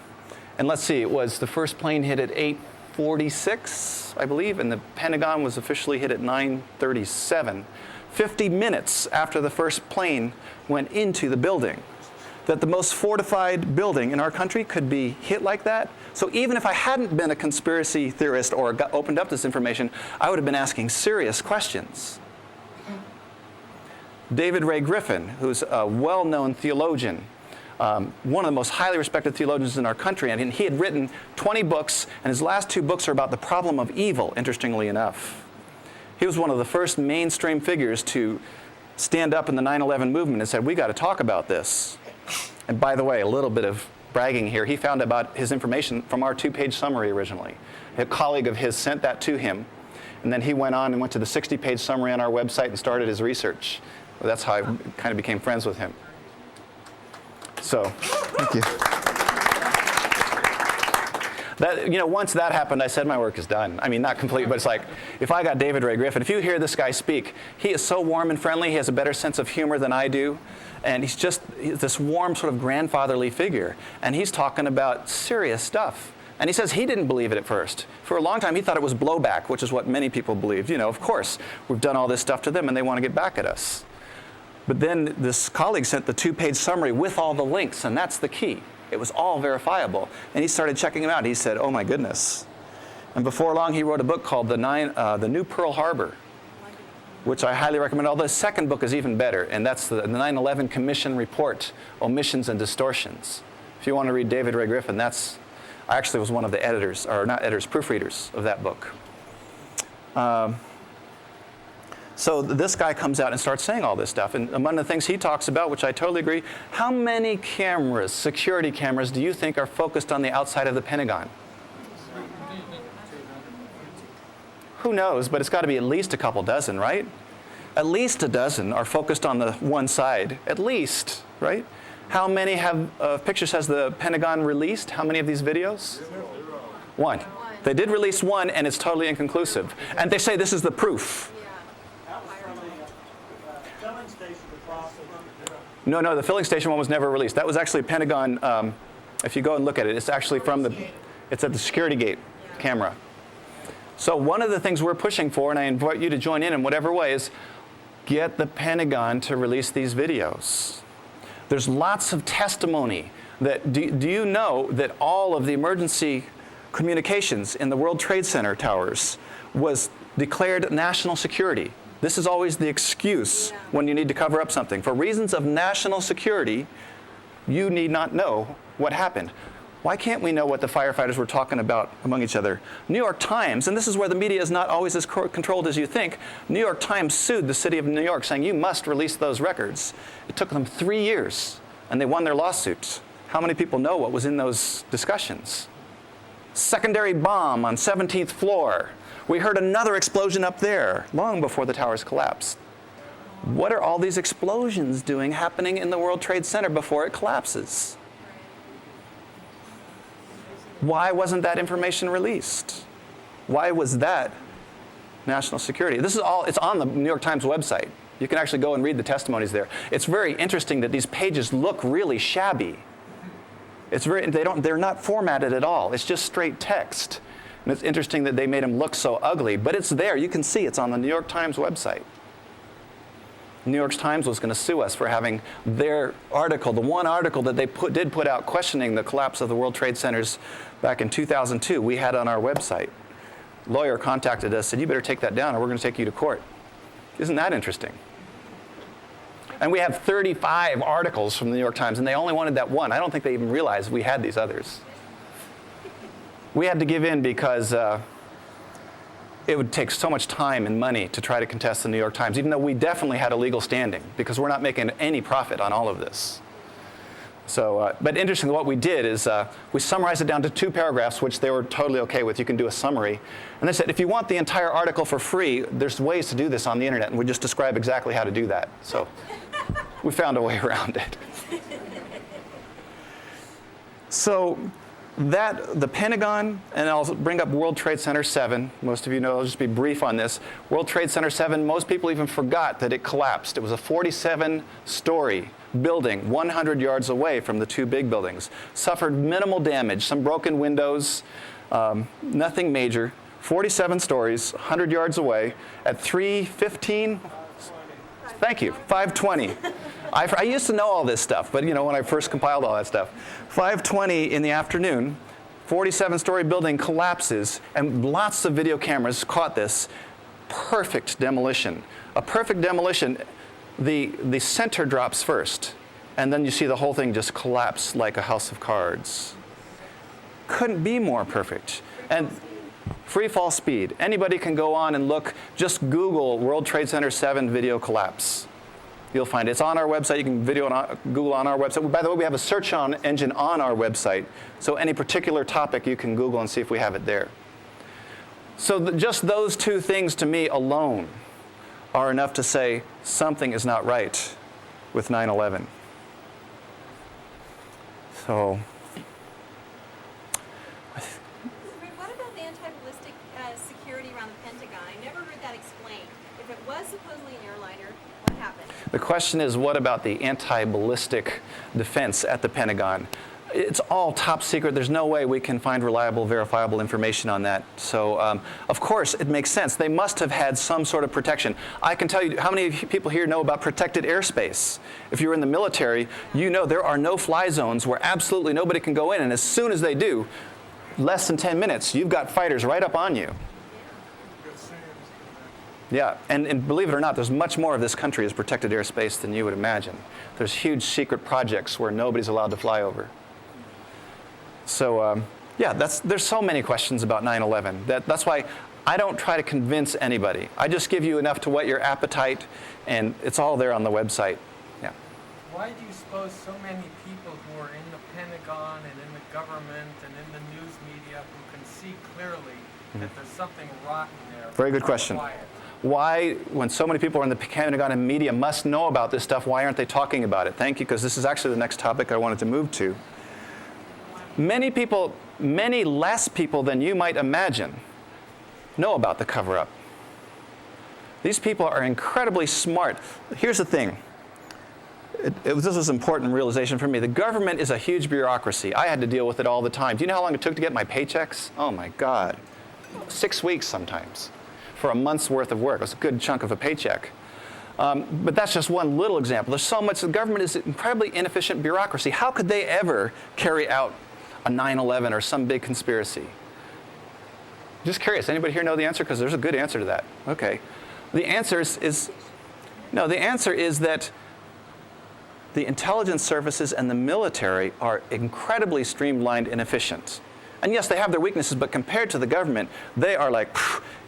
and let's see, it was the first plane hit at 8:46, I believe, and the Pentagon was officially hit at 9:37. 50 minutes after the first plane went into the building. That the most fortified building in our country could be hit like that. So even if I hadn't been a conspiracy theorist or opened up this information, I would have been asking serious questions. David Ray Griffin, who's a well-known theologian, one of the most highly respected theologians in our country, and he had written 20 books, and his last 2 books are about the problem of evil, interestingly enough. He was one of the first mainstream figures to stand up in the 9/11 movement and said, we got to talk about this. And by the way, a little bit of bragging here, he found about his information from our 2-page summary originally. A colleague of his sent that to him, and then he went on and went to the 60-page summary on our website and started his research. Well, that's how I kind of became friends with him. So, thank you. That, once that happened, I said my work is done. I mean, not complete, but it's like, if I got David Ray Griffin, if you hear this guy speak, he is so warm and friendly. He has a better sense of humor than I do. And he's this warm sort of grandfatherly figure. And he's talking about serious stuff. And he says he didn't believe it at first. For a long time, he thought it was blowback, which is what many people believed. Of course, we've done all this stuff to them and they want to get back at us. But then this colleague sent the 2-page summary with all the links, and that's the key. It was all verifiable. And he started checking them out. He said, oh my goodness. And before long, he wrote a book called The New Pearl Harbor, which I highly recommend. Although the second book is even better, and that's the 9/11 Commission Report, Omissions and Distortions. If you want to read David Ray Griffin, I actually was one of the editors, or not editors, proofreaders of that book. So this guy comes out and starts saying all this stuff. And among the things he talks about, which I totally agree, how many cameras, security cameras, do you think are focused on the outside of the Pentagon? Who knows, but it's got to be at least a couple dozen, right? At least a dozen are focused on the one side, at least, right? How many pictures has the Pentagon released? How many of these videos? 1. They did release 1, and it's totally inconclusive. And they say this is the proof. No, the filling station one was never released. That was actually Pentagon, if you go and look at it, it's actually it's at the security gate camera. So one of the things we're pushing for, and I invite you to join in whatever way, is get the Pentagon to release these videos. There's lots of testimony that, do you know that all of the emergency communications in the World Trade Center towers was declared national security? This is always the excuse when you need to cover up something. For reasons of national security, you need not know what happened. Why can't we know what the firefighters were talking about among each other? New York Times, and this is where the media is not always as controlled as you think, New York Times sued the city of New York saying, you must release those records. It took them 3 years, and they won their lawsuits. How many people know what was in those discussions? Secondary bomb on 17th floor. We heard another explosion up there long before the towers collapsed. What are all these explosions doing happening in the World Trade Center before it collapses? Why wasn't that information released? Why was that national security? This is all, it's on the New York Times website. You can actually go and read the testimonies there. It's very interesting that these pages look really shabby. They're not formatted at all. It's just straight text. And it's interesting that they made them look so ugly, but it's there. You can see it's on the New York Times website. New York Times was going to sue us for having their article, the one article that they did put out questioning the collapse of the World Trade Centers back in 2002, we had on our website. Lawyer contacted us, said, you better take that down or we're going to take you to court. Isn't that interesting? And we have 35 articles from the New York Times, and they only wanted that one. I don't think they even realized we had these others. We had to give in because it would take so much time and money to try to contest the New York Times, even though we definitely had a legal standing, because we're not making any profit on all of this. So, but interestingly, what we did is we summarized it down to 2 paragraphs, which they were totally okay with. You can do a summary. And they said, if you want the entire article for free, there's ways to do this on the internet, and we just describe exactly how to do that. So we found a way around it. So the Pentagon, and I'll bring up World Trade Center 7. Most of you know, I'll just be brief on this. World Trade Center 7, most people even forgot that it collapsed. It was a 47-story building 100 yards away from the 2 big buildings. Suffered minimal damage, some broken windows, nothing major. 47 stories, 100 yards away. At 3:15, Thank you. 5:20. I used to know all this stuff, but when I first compiled all that stuff. 5:20 in the afternoon, 47-story building collapses, and lots of video cameras caught this. Perfect demolition. A perfect demolition, the center drops first, and then you see the whole thing just collapse like a house of cards. Couldn't be more perfect. And free fall speed. Anybody can go on and look, just Google World Trade Center 7 video collapse. You'll find it. It's on our website. You can Google on our website. By the way, we have a search engine on our website, so any particular topic you can Google and see if we have it there. So just those two things to me alone are enough to say something is not right with 9/11. So. What about the anti-ballistic security around the Pentagon? I never heard that explained. If it was supposedly an airliner, what happened? The question is, what about the anti-ballistic defense at the Pentagon? It's all top secret. There's no way we can find reliable, verifiable information on that. So, of course, it makes sense. They must have had some sort of protection. I can tell you, how many people here know about protected airspace? If you're in the military, you know there are no fly zones where absolutely nobody can go in. And as soon as they do, less than 10 minutes, you've got fighters right up on you. Yeah, and believe it or not, there's much more of this country as protected airspace than you would imagine. There's huge secret projects where nobody's allowed to fly over. So, yeah, there's so many questions about 9/11. That's why I don't try to convince anybody. I just give you enough to whet your appetite, and it's all there on the website. Yeah. Why do you suppose so many people who are in the Pentagon and in the government and in the news media who can see clearly that there's something rotten there? Very good question. Quiet? Why, when so many people are in the Pentagon and media must know about this stuff, why aren't they talking about it? Thank you, because this is actually the next topic I wanted to move to. Many people, many less people than you might imagine, know about the cover-up. These people are incredibly smart. Here's the thing. This was an important realization for me. The government is a huge bureaucracy. I had to deal with it all the time. Do you know how long it took to get my paychecks? Oh my God. 6 weeks sometimes for a month's worth of work. It was a good chunk of a paycheck. But that's just one little example. There's so much. The government is an incredibly inefficient bureaucracy. How could they ever carry out a 9/11 or some big conspiracy? Just curious. Anybody here know the answer? Because there's a good answer to that. Okay. The answer is that the intelligence services and the military are incredibly streamlined and efficient. And yes, they have their weaknesses, but compared to the government, they are like,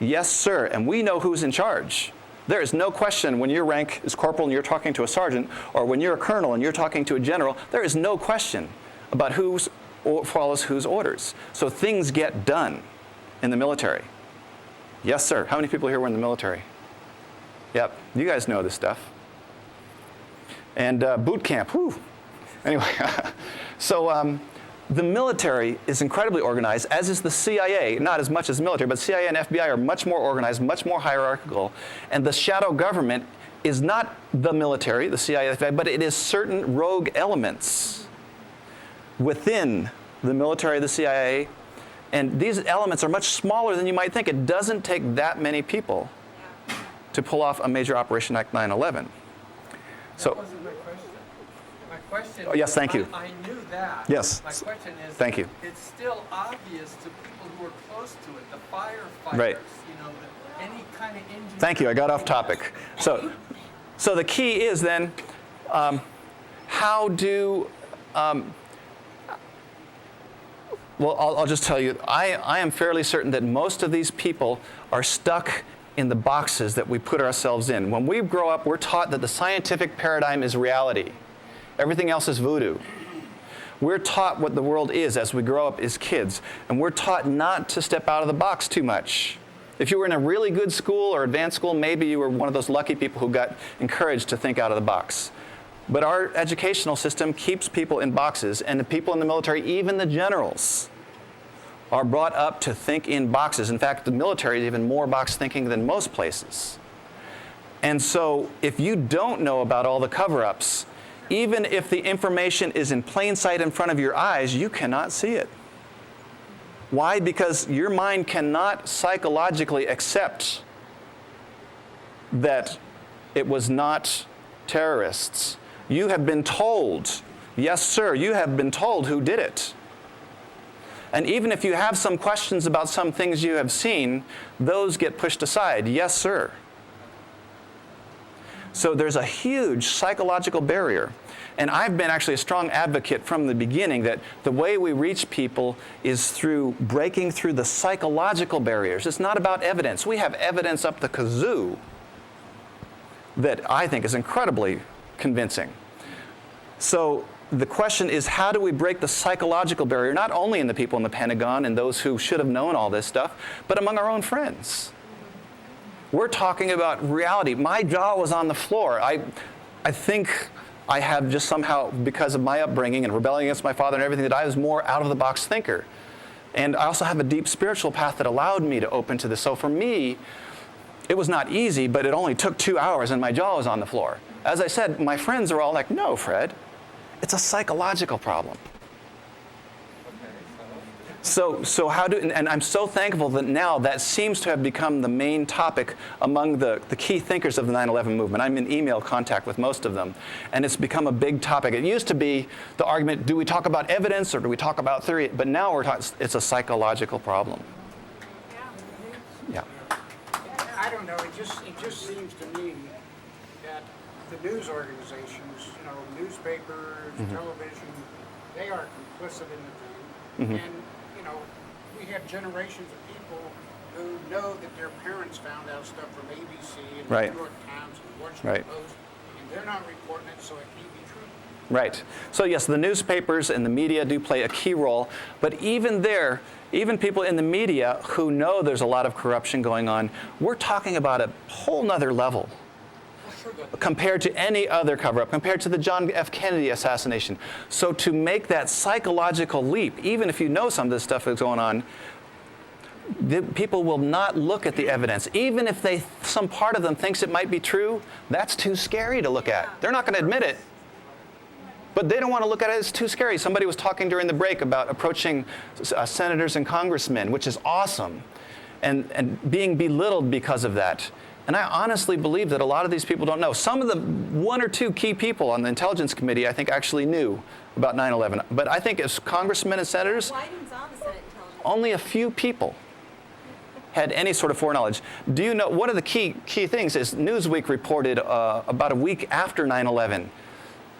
yes, sir, and we know who's in charge. There is no question when your rank is corporal and you're talking to a sergeant, or when you're a colonel and you're talking to a general, there is no question about who follows whose orders. So things get done in the military. Yes, sir. How many people here were in the military? Yep, you guys know this stuff. And boot camp, whew. Anyway, so the military is incredibly organized, as is the CIA, not as much as the military, but CIA and FBI are much more organized, much more hierarchical. And the shadow government is not the military, the CIA, the FBI, but it is certain rogue elements within the military, the CIA. And these elements are much smaller than you might think. It doesn't take that many people to pull off a major operation like 9/11. That wasn't my question. My question Oh, yes, thank you. I knew that. Yes. My question is, Thank you. It's still obvious to people who are close to it, the firefighters, Right. Any kind of engine. Thank you. I got off topic. So the key is then, how do, well, I'll just tell you, I am fairly certain that most of these people are stuck in the boxes that we put ourselves in. When we grow up, we're taught that the scientific paradigm is reality. Everything else is voodoo. We're taught what the world is as we grow up as kids, and we're taught not to step out of the box too much. If you were in a really good school or advanced school, maybe you were one of those lucky people who got encouraged to think out of the box. But our educational system keeps people in boxes, and the people in the military, even the generals, are brought up to think in boxes. In fact, the military is even more box thinking than most places. And so if you don't know about all the cover-ups, even if the information is in plain sight in front of your eyes, you cannot see it. Why? Because your mind cannot psychologically accept that it was not terrorists. You have been told, yes, sir, you have been told who did it. And even if you have some questions about some things you have seen, those get pushed aside. Yes, sir. So there's a huge psychological barrier. And I've been actually a strong advocate from the beginning that the way we reach people is through breaking through the psychological barriers. It's not about evidence. We have evidence up the kazoo that I think is incredibly convincing. So the question is, how do we break the psychological barrier, not only in the people in the Pentagon and those who should have known all this stuff, but among our own friends? We're talking about reality. My jaw was on the floor. I think I have just somehow, because of my upbringing and rebelling against my father and everything, that I was more out-of-the-box thinker. And I also have a deep spiritual path that allowed me to open to this. So for me, it was not easy, but it only took 2 hours and my jaw was on the floor. As I said, my friends are all like, no, Fred, it's a psychological problem. So how do, and I'm so thankful that now that seems to have become the main topic among the key thinkers of the 9/11 movement. I'm in email contact with most of them, and it's become a big topic. It used to be the argument, do we talk about evidence or do we talk about theory? But now we're talking, it's a psychological problem. Yeah. I don't know, it just seems to me that the news organizations, newspapers, television, they are complicit in the thing. And we have generations of people who know that their parents found out stuff from ABC and the New York Times and Washington Post, and they're not reporting it, so it can't be true. Right. So yes, the newspapers and the media do play a key role, but even there, even people in the media who know there's a lot of corruption going on, we're talking about a whole nother level compared to any other cover-up, compared to the John F. Kennedy assassination. So to make that psychological leap, even if you know some of this stuff is going on, people will not look at the evidence. Even if some part of them thinks it might be true, that's too scary to look at. They're not going to admit it. But they don't want to look at it. It's too scary. Somebody was talking during the break about approaching senators and congressmen, which is awesome, and being belittled because of that. And I honestly believe that a lot of these people don't know. Some of the 1 or 2 key people on the Intelligence Committee, I think, actually knew about 9/11. But I think as congressmen and senators, Biden's on the Senate Intelligence. only a few people had any sort of foreknowledge. Do you know, one of the key things is Newsweek reported about a week after 9/11.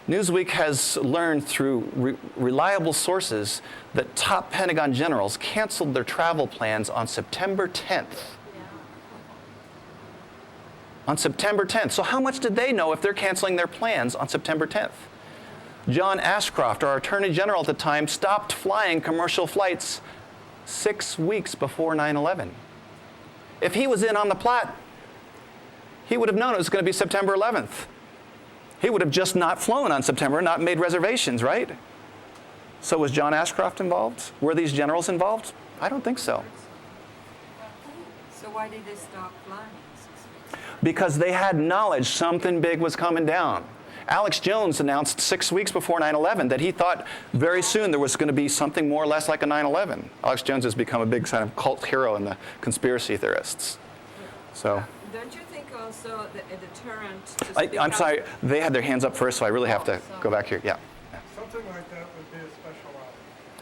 Newsweek has learned through reliable sources that top Pentagon generals canceled their travel plans on September 10th. On September 10th. So how much did they know if they're canceling their plans on September 10th? John Ashcroft, our Attorney General at the time, stopped flying commercial flights 6 weeks before 9/11. If he was in on the plot, he would have known it was going to be September 11th. He would have just not flown on September, not made reservations, right? So was John Ashcroft involved? Were these generals involved? I don't think so. So why did they stop flying? Because they had knowledge something big was coming down. Alex Jones announced 6 weeks before 9/11 that he thought very soon there was going to be something more or less like a 9/11. Alex Jones has become a big kind of cult hero in the conspiracy theorists. So. Don't you think also that a deterrent? I'm sorry, they had their hands up first, so I really have to go back here. Yeah. Something like that would be a special ops.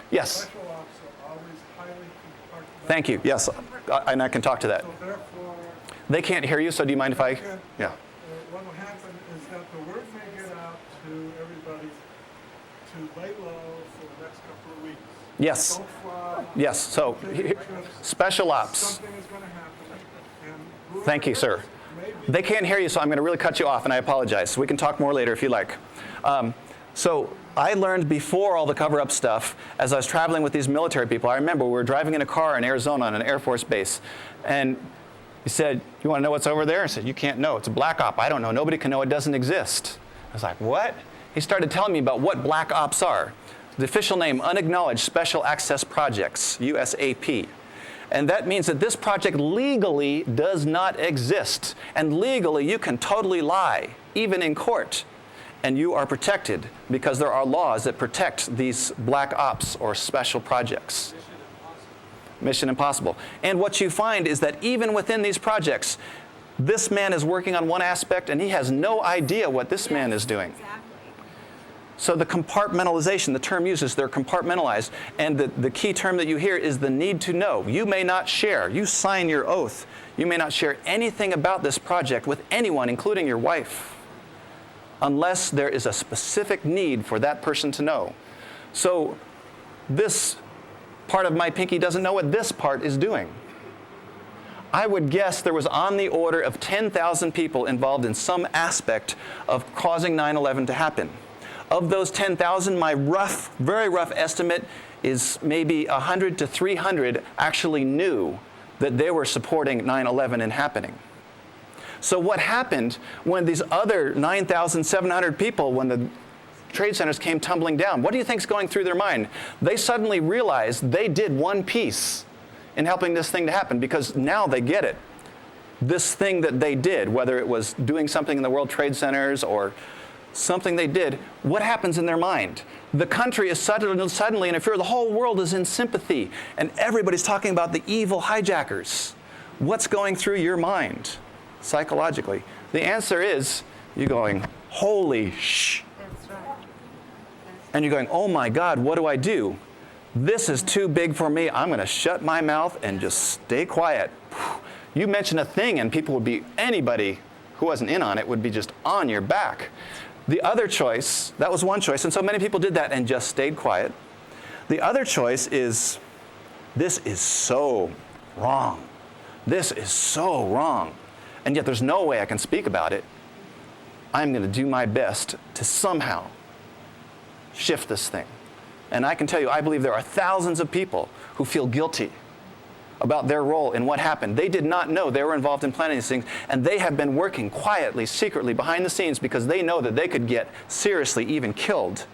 Yes. Special ops are always highly compartmentalized. Thank you. Yes, and I can talk to that. So therefore, They can't hear you, so do you mind if I? Yeah. what will happen is that the word may get out to everybody to lay low for the next couple of weeks. Yes. Don't fly. Yes. So, special ops. Something is going to happen. And whoever Thank you, sir. maybe They can't hear you, so I'm going to really cut you off, and I apologize. We can talk more later if you like. So I learned before all the cover-up stuff, as I was traveling with these military people. I remember we were driving in a car in Arizona on an Air Force base, and he said, "You want to know what's over there?" I said, "You can't know. It's a black op. I don't know. Nobody can know. It doesn't exist." I was like, "What?" He started telling me about what black ops are. The official name, Unacknowledged Special Access Projects, USAP. And that means that this project legally does not exist. And legally, you can totally lie, even in court. And you are protected because there are laws that protect these black ops or special projects. Mission Impossible. And what you find is that even within these projects, This man is working on one aspect, and he has no idea what this man is doing. Exactly. So the compartmentalization, the term uses, they're compartmentalized. And the key term that you hear is the need to know. You may not share. You sign your oath. You may not share anything about this project with anyone, including your wife, unless there is a specific need for that person to know. So this part of my pinky doesn't know what this part is doing. I would guess there was on the order of 10,000 people involved in some aspect of causing 9/11 to happen. Of those 10,000, my very rough estimate is maybe 100 to 300 actually knew that they were supporting 9/11 and happening. So what happened when these other 9,700 people, when the trade centers came tumbling down, what do you think is going through their mind? They suddenly realized they did one piece in helping this thing to happen, because now they get it. This thing that they did, whether it was doing something in the World Trade Centers or something they did, what happens in their mind? The country is suddenly in a fear. The whole world is in sympathy, and everybody's talking about the evil hijackers. What's going through your mind psychologically? The answer is you're going, holy shh. That's right. And you're going, oh my God, what do I do? This is too big for me. I'm going to shut my mouth and just stay quiet. You mention a thing and people would be, anybody who wasn't in on it would be just on your back. The other choice, that was one choice, and so many people did that and just stayed quiet. The other choice is, this is so wrong. This is so wrong. And yet there's no way I can speak about it. I'm going to do my best to somehow shift this thing. And I can tell you, I believe there are thousands of people who feel guilty about their role in what happened. They did not know they were involved in planning these things, and they have been working quietly, secretly, behind the scenes, because they know that they could get seriously even killed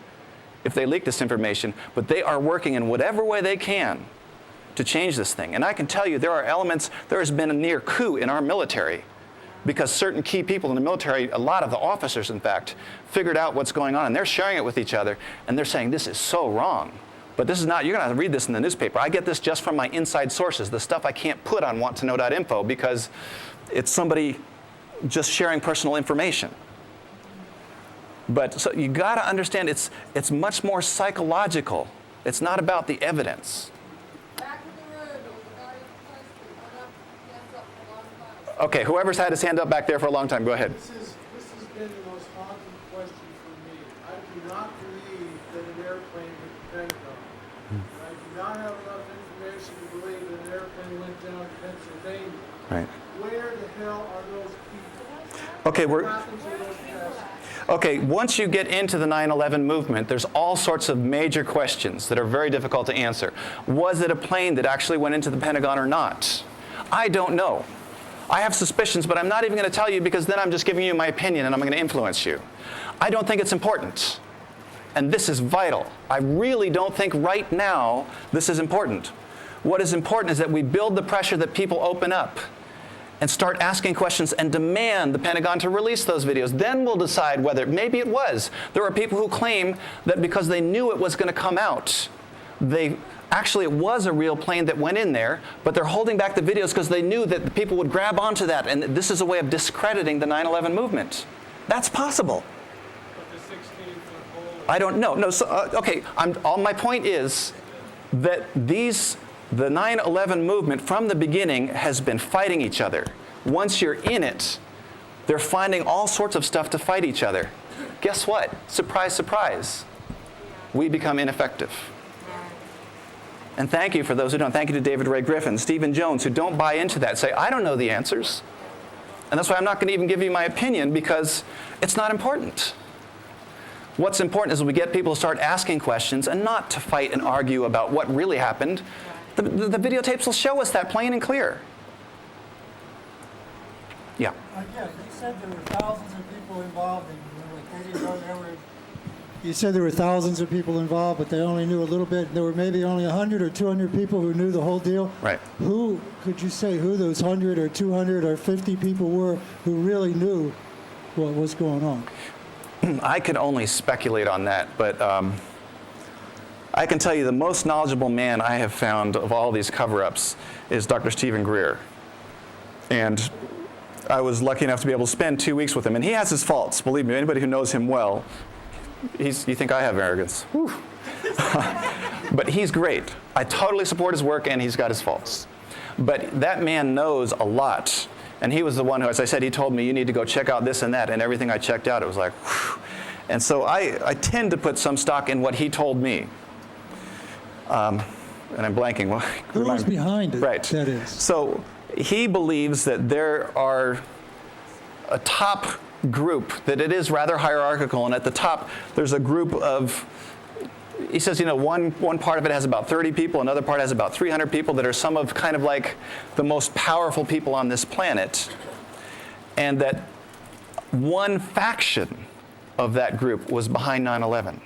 if they leak this information, but they are working in whatever way they can to change this thing. And I can tell you, there are elements, there has been a near coup in our military, because certain key people in the military, a lot of the officers, in fact, figured out what's going on, and they're sharing it with each other, and they're saying, this is so wrong. But this is not, you're going to have to read this in the newspaper. I get this just from my inside sources, the stuff I can't put on wanttoknow.info, because it's somebody just sharing personal information. But so you got to understand, it's much more psychological. It's not about the evidence. Back in the room, there was a guy in the question. Hold up, hands up for a long time. Okay, whoever's had his hand up back there for a long time, go ahead. This has been the most haunting question for me. I do not believe that an airplane hit the Pentagon. I do not have enough information to believe that an airplane went down to Pennsylvania. Right. Where the hell are those people? Okay, What happened to those passengers? Okay, once you get into the 9/11 movement, there's all sorts of major questions that are very difficult to answer. Was it a plane that actually went into the Pentagon or not? I don't know. I have suspicions, but I'm not even going to tell you, because then I'm just giving you my opinion and I'm going to influence you. I don't think it's important. And this is vital. I really don't think right now this is important. What is important is that we build the pressure that people open up and start asking questions and demand the Pentagon to release those videos. Then we'll decide whether, maybe it was. There are people who claim that because they knew it was going to come out, actually it was a real plane that went in there, but they're holding back the videos because they knew that the people would grab onto that, and this is a way of discrediting the 9/11 movement. That's possible. But the 16-foot hole. I don't know. No, so, okay, all my point is that the 9/11 movement from the beginning has been fighting each other. Once you're in it, they're finding all sorts of stuff to fight each other. Guess what? Surprise, surprise. We become ineffective. And thank you for those who don't. Thank you to David Ray Griffin, Stephen Jones, who don't buy into that. Say, I don't know the answers. And that's why I'm not going to even give you my opinion, because it's not important. What's important is we get people to start asking questions and not to fight and argue about what really happened. The videotapes will show us that plain and clear. Yeah. Again, you said there were thousands of people involved, and they didn't know there were. You said there were thousands of people involved, but they only knew a little bit. There were maybe only 100 or 200 people who knew the whole deal. Right. Who could you say who those 100 or 200 or 50 people were who really knew what was going on? I can only speculate on that, but I can tell you the most knowledgeable man I have found of all these cover-ups is Dr. Stephen Greer. And I was lucky enough to be able to spend 2 weeks with him. And he has his faults. Believe me, anybody who knows him well, you think I have arrogance. Whew. But he's great. I totally support his work, and he's got his faults. But that man knows a lot. And he was the one who, as I said, he told me, you need to go check out this and that. And everything I checked out, it was like, whew. And so I tend to put some stock in what he told me. And I'm blanking. Well, who's behind it? Right. That is. So he believes that there are a top group, that it is rather hierarchical. And at the top, there's a group of, he says, one part of it has about 30 people, another part has about 300 people that are some of kind of like the most powerful people on this planet. And that one faction of that group was behind 9/11.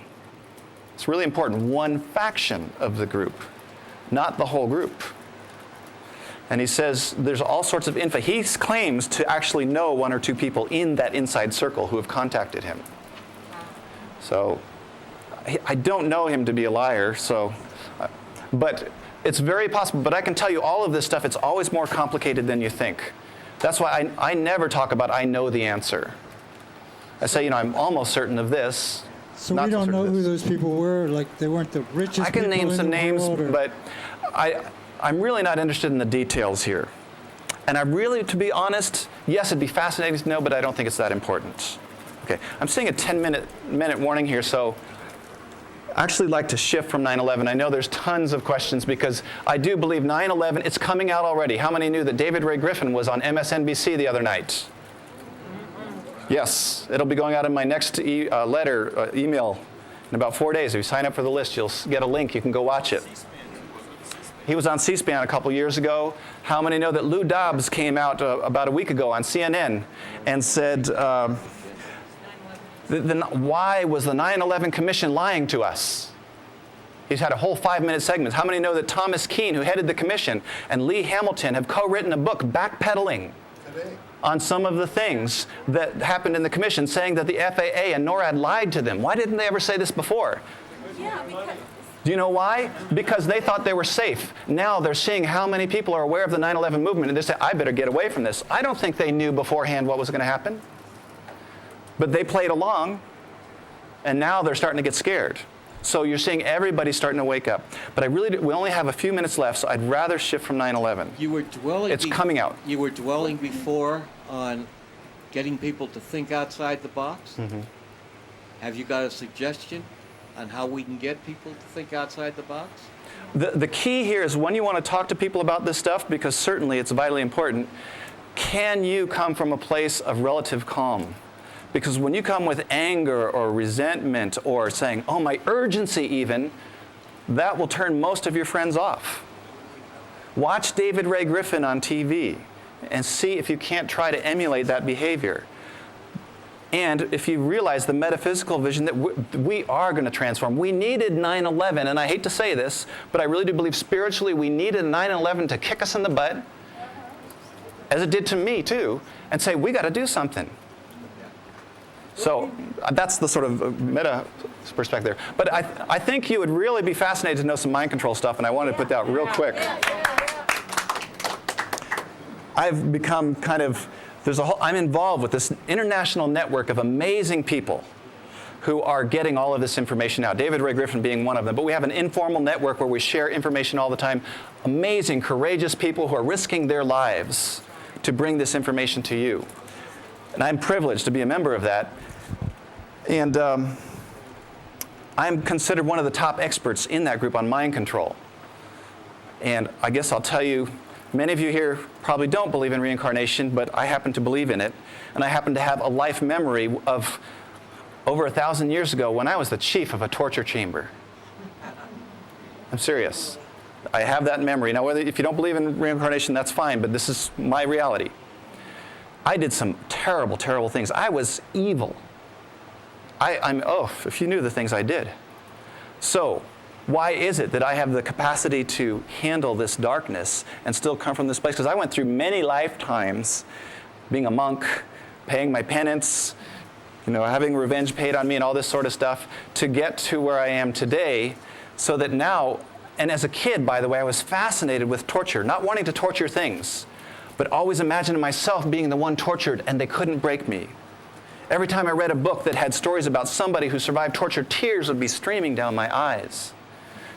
It's really important. One faction of the group, not the whole group. And he says there's all sorts of info. He claims to actually know 1 or 2 people in that inside circle who have contacted him. So I don't know him to be a liar, but it's very possible. But I can tell you all of this stuff, it's always more complicated than you think. That's why I never talk about I know the answer. I say, I'm almost certain of this. So we don't know who those people were? Like they weren't the richest I can people name in some the names, world, or? but I'm really not interested in the details here. And I really, to be honest, yes, it'd be fascinating to know, but I don't think it's that important. Okay, I'm seeing a 10-minute warning here, so I actually like to shift from 9/11. I know there's tons of questions because I do believe 9/11, it's coming out already. How many knew that David Ray Griffin was on MSNBC the other night? Yes, it'll be going out in my next email in about 4 days. If you sign up for the list, you'll get a link. You can go watch it. He was on C-SPAN a couple years ago. How many know that Lou Dobbs came out about a week ago on CNN and said, why was the 9/11 Commission lying to us? He's had a whole 5-minute segment. How many know that Thomas Keane, who headed the commission, and Lee Hamilton have co-written a book backpedaling on some of the things that happened in the commission, saying that the FAA and NORAD lied to them? Why didn't they ever say this before? Yeah, because... Do you know why? Because they thought they were safe. Now they're seeing how many people are aware of the 9/11 movement, and they say, I better get away from this. I don't think they knew beforehand what was going to happen. But they played along, and now they're starting to get scared. So you're seeing everybody starting to wake up. But we only have a few minutes left, so I'd rather shift from 9/11. You were dwelling. It's coming out. You were dwelling before on getting people to think outside the box. Mm-hmm. Have you got a suggestion on how we can get people to think outside the box? The key here is when you want to talk to people about this stuff, because certainly it's vitally important, can you come from a place of relative calm? Because when you come with anger or resentment or saying, oh, my urgency even, that will turn most of your friends off. Watch David Ray Griffin on TV and see if you can't try to emulate that behavior. And if you realize the metaphysical vision that we are going to transform. We needed 9/11, and I hate to say this, but I really do believe spiritually we needed 9/11 to kick us in the butt, as it did to me too, and say, we got to do something. So that's the sort of meta perspective there. But I think you would really be fascinated to know some mind control stuff, and I wanted to put that real quick. I've become kind of, I'm involved with this international network of amazing people who are getting all of this information out. David Ray Griffin being one of them. But we have an informal network where we share information all the time. Amazing, courageous people who are risking their lives to bring this information to you. And I'm privileged to be a member of that. And I'm considered one of the top experts in that group on mind control. And I guess I'll tell you, many of you here probably don't believe in reincarnation, but I happen to believe in it. And I happen to have a life memory of over 1,000 years ago when I was the chief of a torture chamber. I'm serious. I have that memory. Now, if you don't believe in reincarnation, that's fine, but this is my reality. I did some terrible, terrible things. I was evil. If you knew the things I did. So, why is it that I have the capacity to handle this darkness and still come from this place? Because I went through many lifetimes being a monk, paying my penance, having revenge paid on me and all this sort of stuff to get to where I am today, so that now, and as a kid, by the way, I was fascinated with torture, not wanting to torture things, but always imagining myself being the one tortured and they couldn't break me. Every time I read a book that had stories about somebody who survived torture, tears would be streaming down my eyes.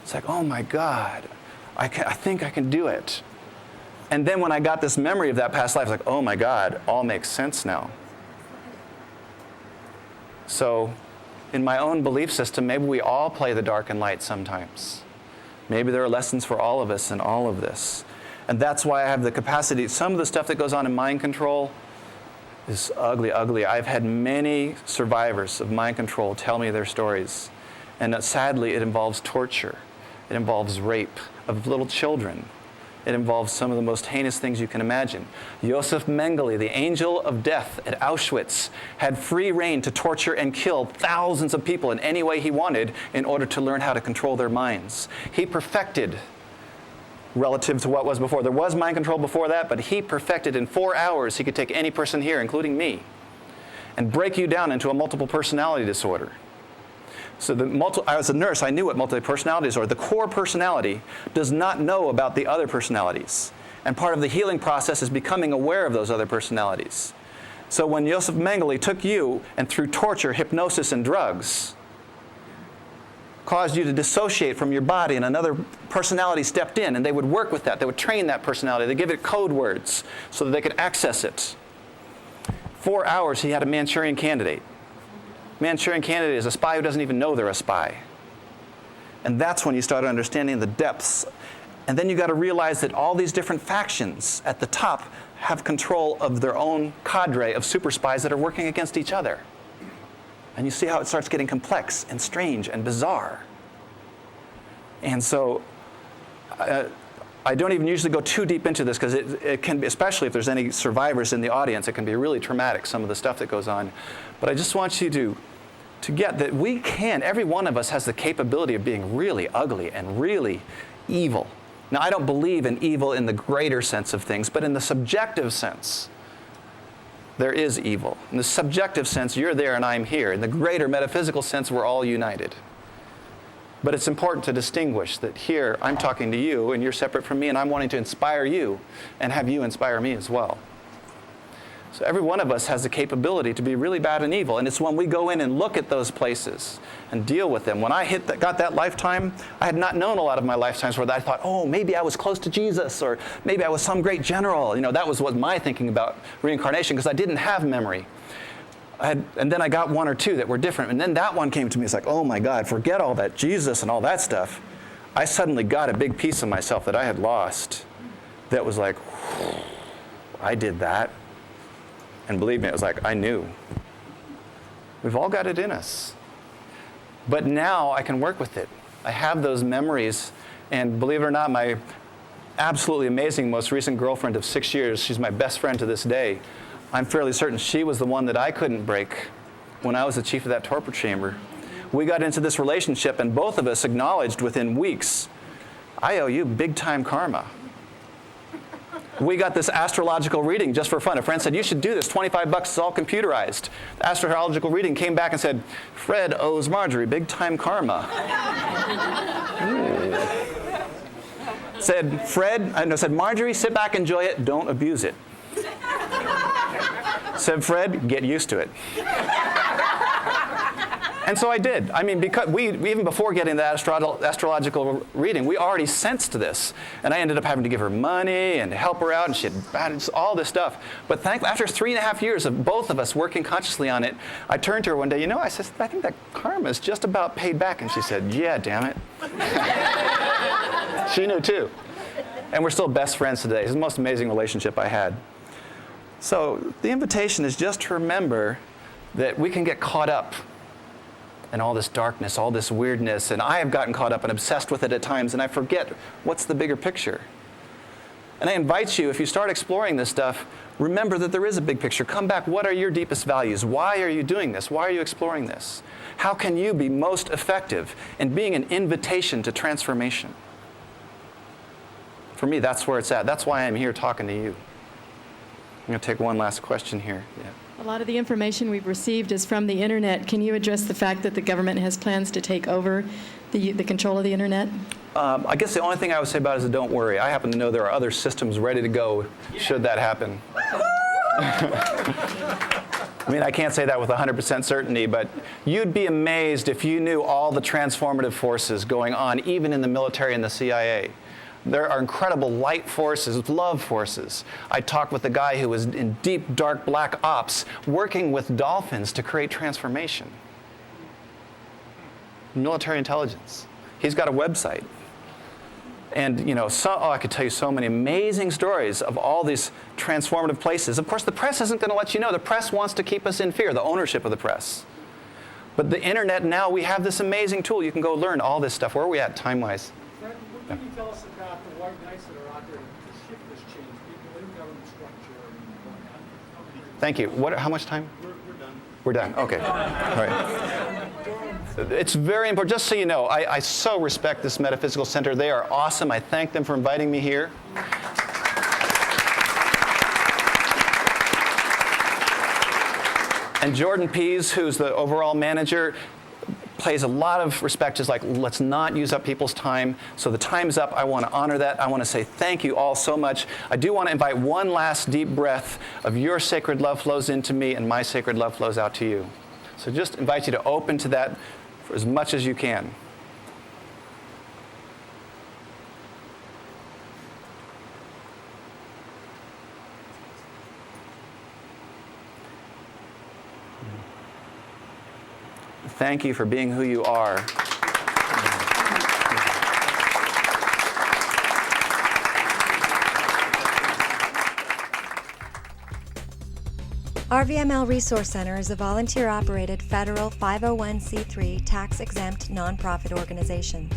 It's like, oh my God, I think I can do it. And then when I got this memory of that past life, it's like, oh my God, all makes sense now. So in my own belief system, maybe we all play the dark and light sometimes. Maybe there are lessons for all of us in all of this. And that's why I have the capacity. Some of the stuff that goes on in mind control is ugly, ugly. I've had many survivors of mind control tell me their stories. And sadly, it involves torture. It involves rape of little children. It involves some of the most heinous things you can imagine. Josef Mengele, the angel of death at Auschwitz, had free rein to torture and kill thousands of people in any way he wanted in order to learn how to control their minds. He perfected, relative to what was before. There was mind control before that, but he perfected in 4 hours. He could take any person here, including me, and break you down into a multiple personality disorder. So as a nurse, I knew what multiple personalities are. The core personality does not know about the other personalities. And part of the healing process is becoming aware of those other personalities. So when Josef Mengele took you and through torture, hypnosis, and drugs, caused you to dissociate from your body, and another personality stepped in, and they would work with that. They would train that personality. They give it code words so that they could access it. 4 hours, he had a Manchurian candidate. Manchurian candidate is a spy who doesn't even know they're a spy. And that's when you start understanding the depths. And then you got to realize that all these different factions at the top have control of their own cadre of super spies that are working against each other. And you see how it starts getting complex and strange and bizarre. And so I don't even usually go too deep into this because it can be, especially if there's any survivors in the audience, it can be really traumatic, some of the stuff that goes on. But I just want you to get that we can, every one of us has the capability of being really ugly and really evil. Now, I don't believe in evil in the greater sense of things, but in the subjective sense, there is evil. In the subjective sense, you're there and I'm here. In the greater metaphysical sense, we're all united. But it's important to distinguish that here, I'm talking to you, and you're separate from me, and I'm wanting to inspire you and have you inspire me as well. So every one of us has the capability to be really bad and evil, and it's when we go in and look at those places and deal with them. When I got that lifetime, I had not known a lot of my lifetimes where I thought, oh, maybe I was close to Jesus, or maybe I was some great general. You know, that was what my thinking about reincarnation, because I didn't have memory. And then I got one or two that were different, and then that one came to me. It's like, oh my God, forget all that Jesus and all that stuff. I suddenly got a big piece of myself that I had lost that was like, I did that. And believe me, it was like, I knew. We've all got it in us. But now I can work with it. I have those memories, and believe it or not, my absolutely amazing most recent girlfriend of 6 years, she's my best friend to this day, I'm fairly certain she was the one that I couldn't break when I was the chief of that torture chamber. We got into this relationship, and both of us acknowledged within weeks, I owe you big time karma. We got this astrological reading just for fun. A friend said, you should do this, $25, it's all computerized. The astrological reading came back and said, Fred owes Marjorie big time karma. Said, Marjorie, sit back, enjoy it, don't abuse it. Said Fred, get used to it. And so I did. I mean, because we even before getting the astrological reading, we already sensed this. And I ended up having to give her money and help her out, and she had all this stuff. But thankfully, after 3.5 years of both of us working consciously on it, I turned to her one day, I said, I think that karma is just about paid back. And she said, yeah, damn it. She knew too. And we're still best friends today. It's the most amazing relationship I had. So the invitation is just to remember that we can get caught up in all this darkness, all this weirdness, and I have gotten caught up and obsessed with it at times, and I forget what's the bigger picture. And I invite you, if you start exploring this stuff, remember that there is a big picture. Come back, what are your deepest values? Why are you doing this? Why are you exploring this? How can you be most effective in being an invitation to transformation? For me, that's where it's at. That's why I'm here talking to you. I'm going to take one last question here. Yeah. A lot of the information we've received is from the internet. Can you address the fact that the government has plans to take over The control of the internet? I guess the only thing I would say about it is don't worry. I happen to know there are other systems ready to go should that happen. I mean, I can't say that with 100% certainty, but you'd be amazed if you knew all the transformative forces going on, even in the military and the CIA. There are incredible light forces, love forces. I talked with a guy who was in deep, dark, black ops, working with dolphins to create transformation. Military intelligence. He's got a website. And, you know, I could tell you so many amazing stories of all these transformative places. Of course, the press isn't going to let you know. The press wants to keep us in fear, the ownership of the press. But the internet now, we have this amazing tool. You can go learn all this stuff. Where are we at time-wise? Fred, what can you tell us about the white knights that are out there to shift this change, people in government structure and whatnot? Thank you. How much time? We're done. We're done. Okay. All right. It's very important. Just so you know, I so respect this Metaphysical Center. They are awesome. I thank them for inviting me here. And Jordan Pease, who's the overall manager, plays a lot of respect, just like, let's not use up people's time. So the time's up. I want to honor that. I want to say thank you all so much. I do want to invite one last deep breath of your sacred love flows into me and my sacred love flows out to you. So just invite you to open to that for as much as you can. Thank you for being who you are. RVML Resource Center is a volunteer-operated federal 501c3 tax-exempt nonprofit organization.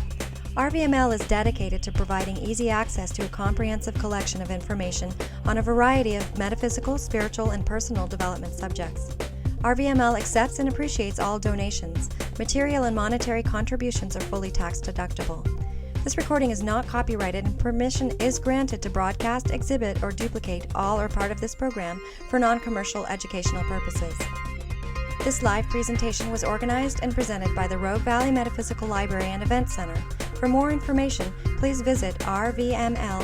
RVML is dedicated to providing easy access to a comprehensive collection of information on a variety of metaphysical, spiritual, and personal development subjects. RVML accepts and appreciates all donations. Material and monetary contributions are fully tax-deductible. This recording is not copyrighted and permission is granted to broadcast, exhibit, or duplicate all or part of this program for non-commercial educational purposes. This live presentation was organized and presented by the Rogue Valley Metaphysical Library and Event Center. For more information, please visit rvml.org.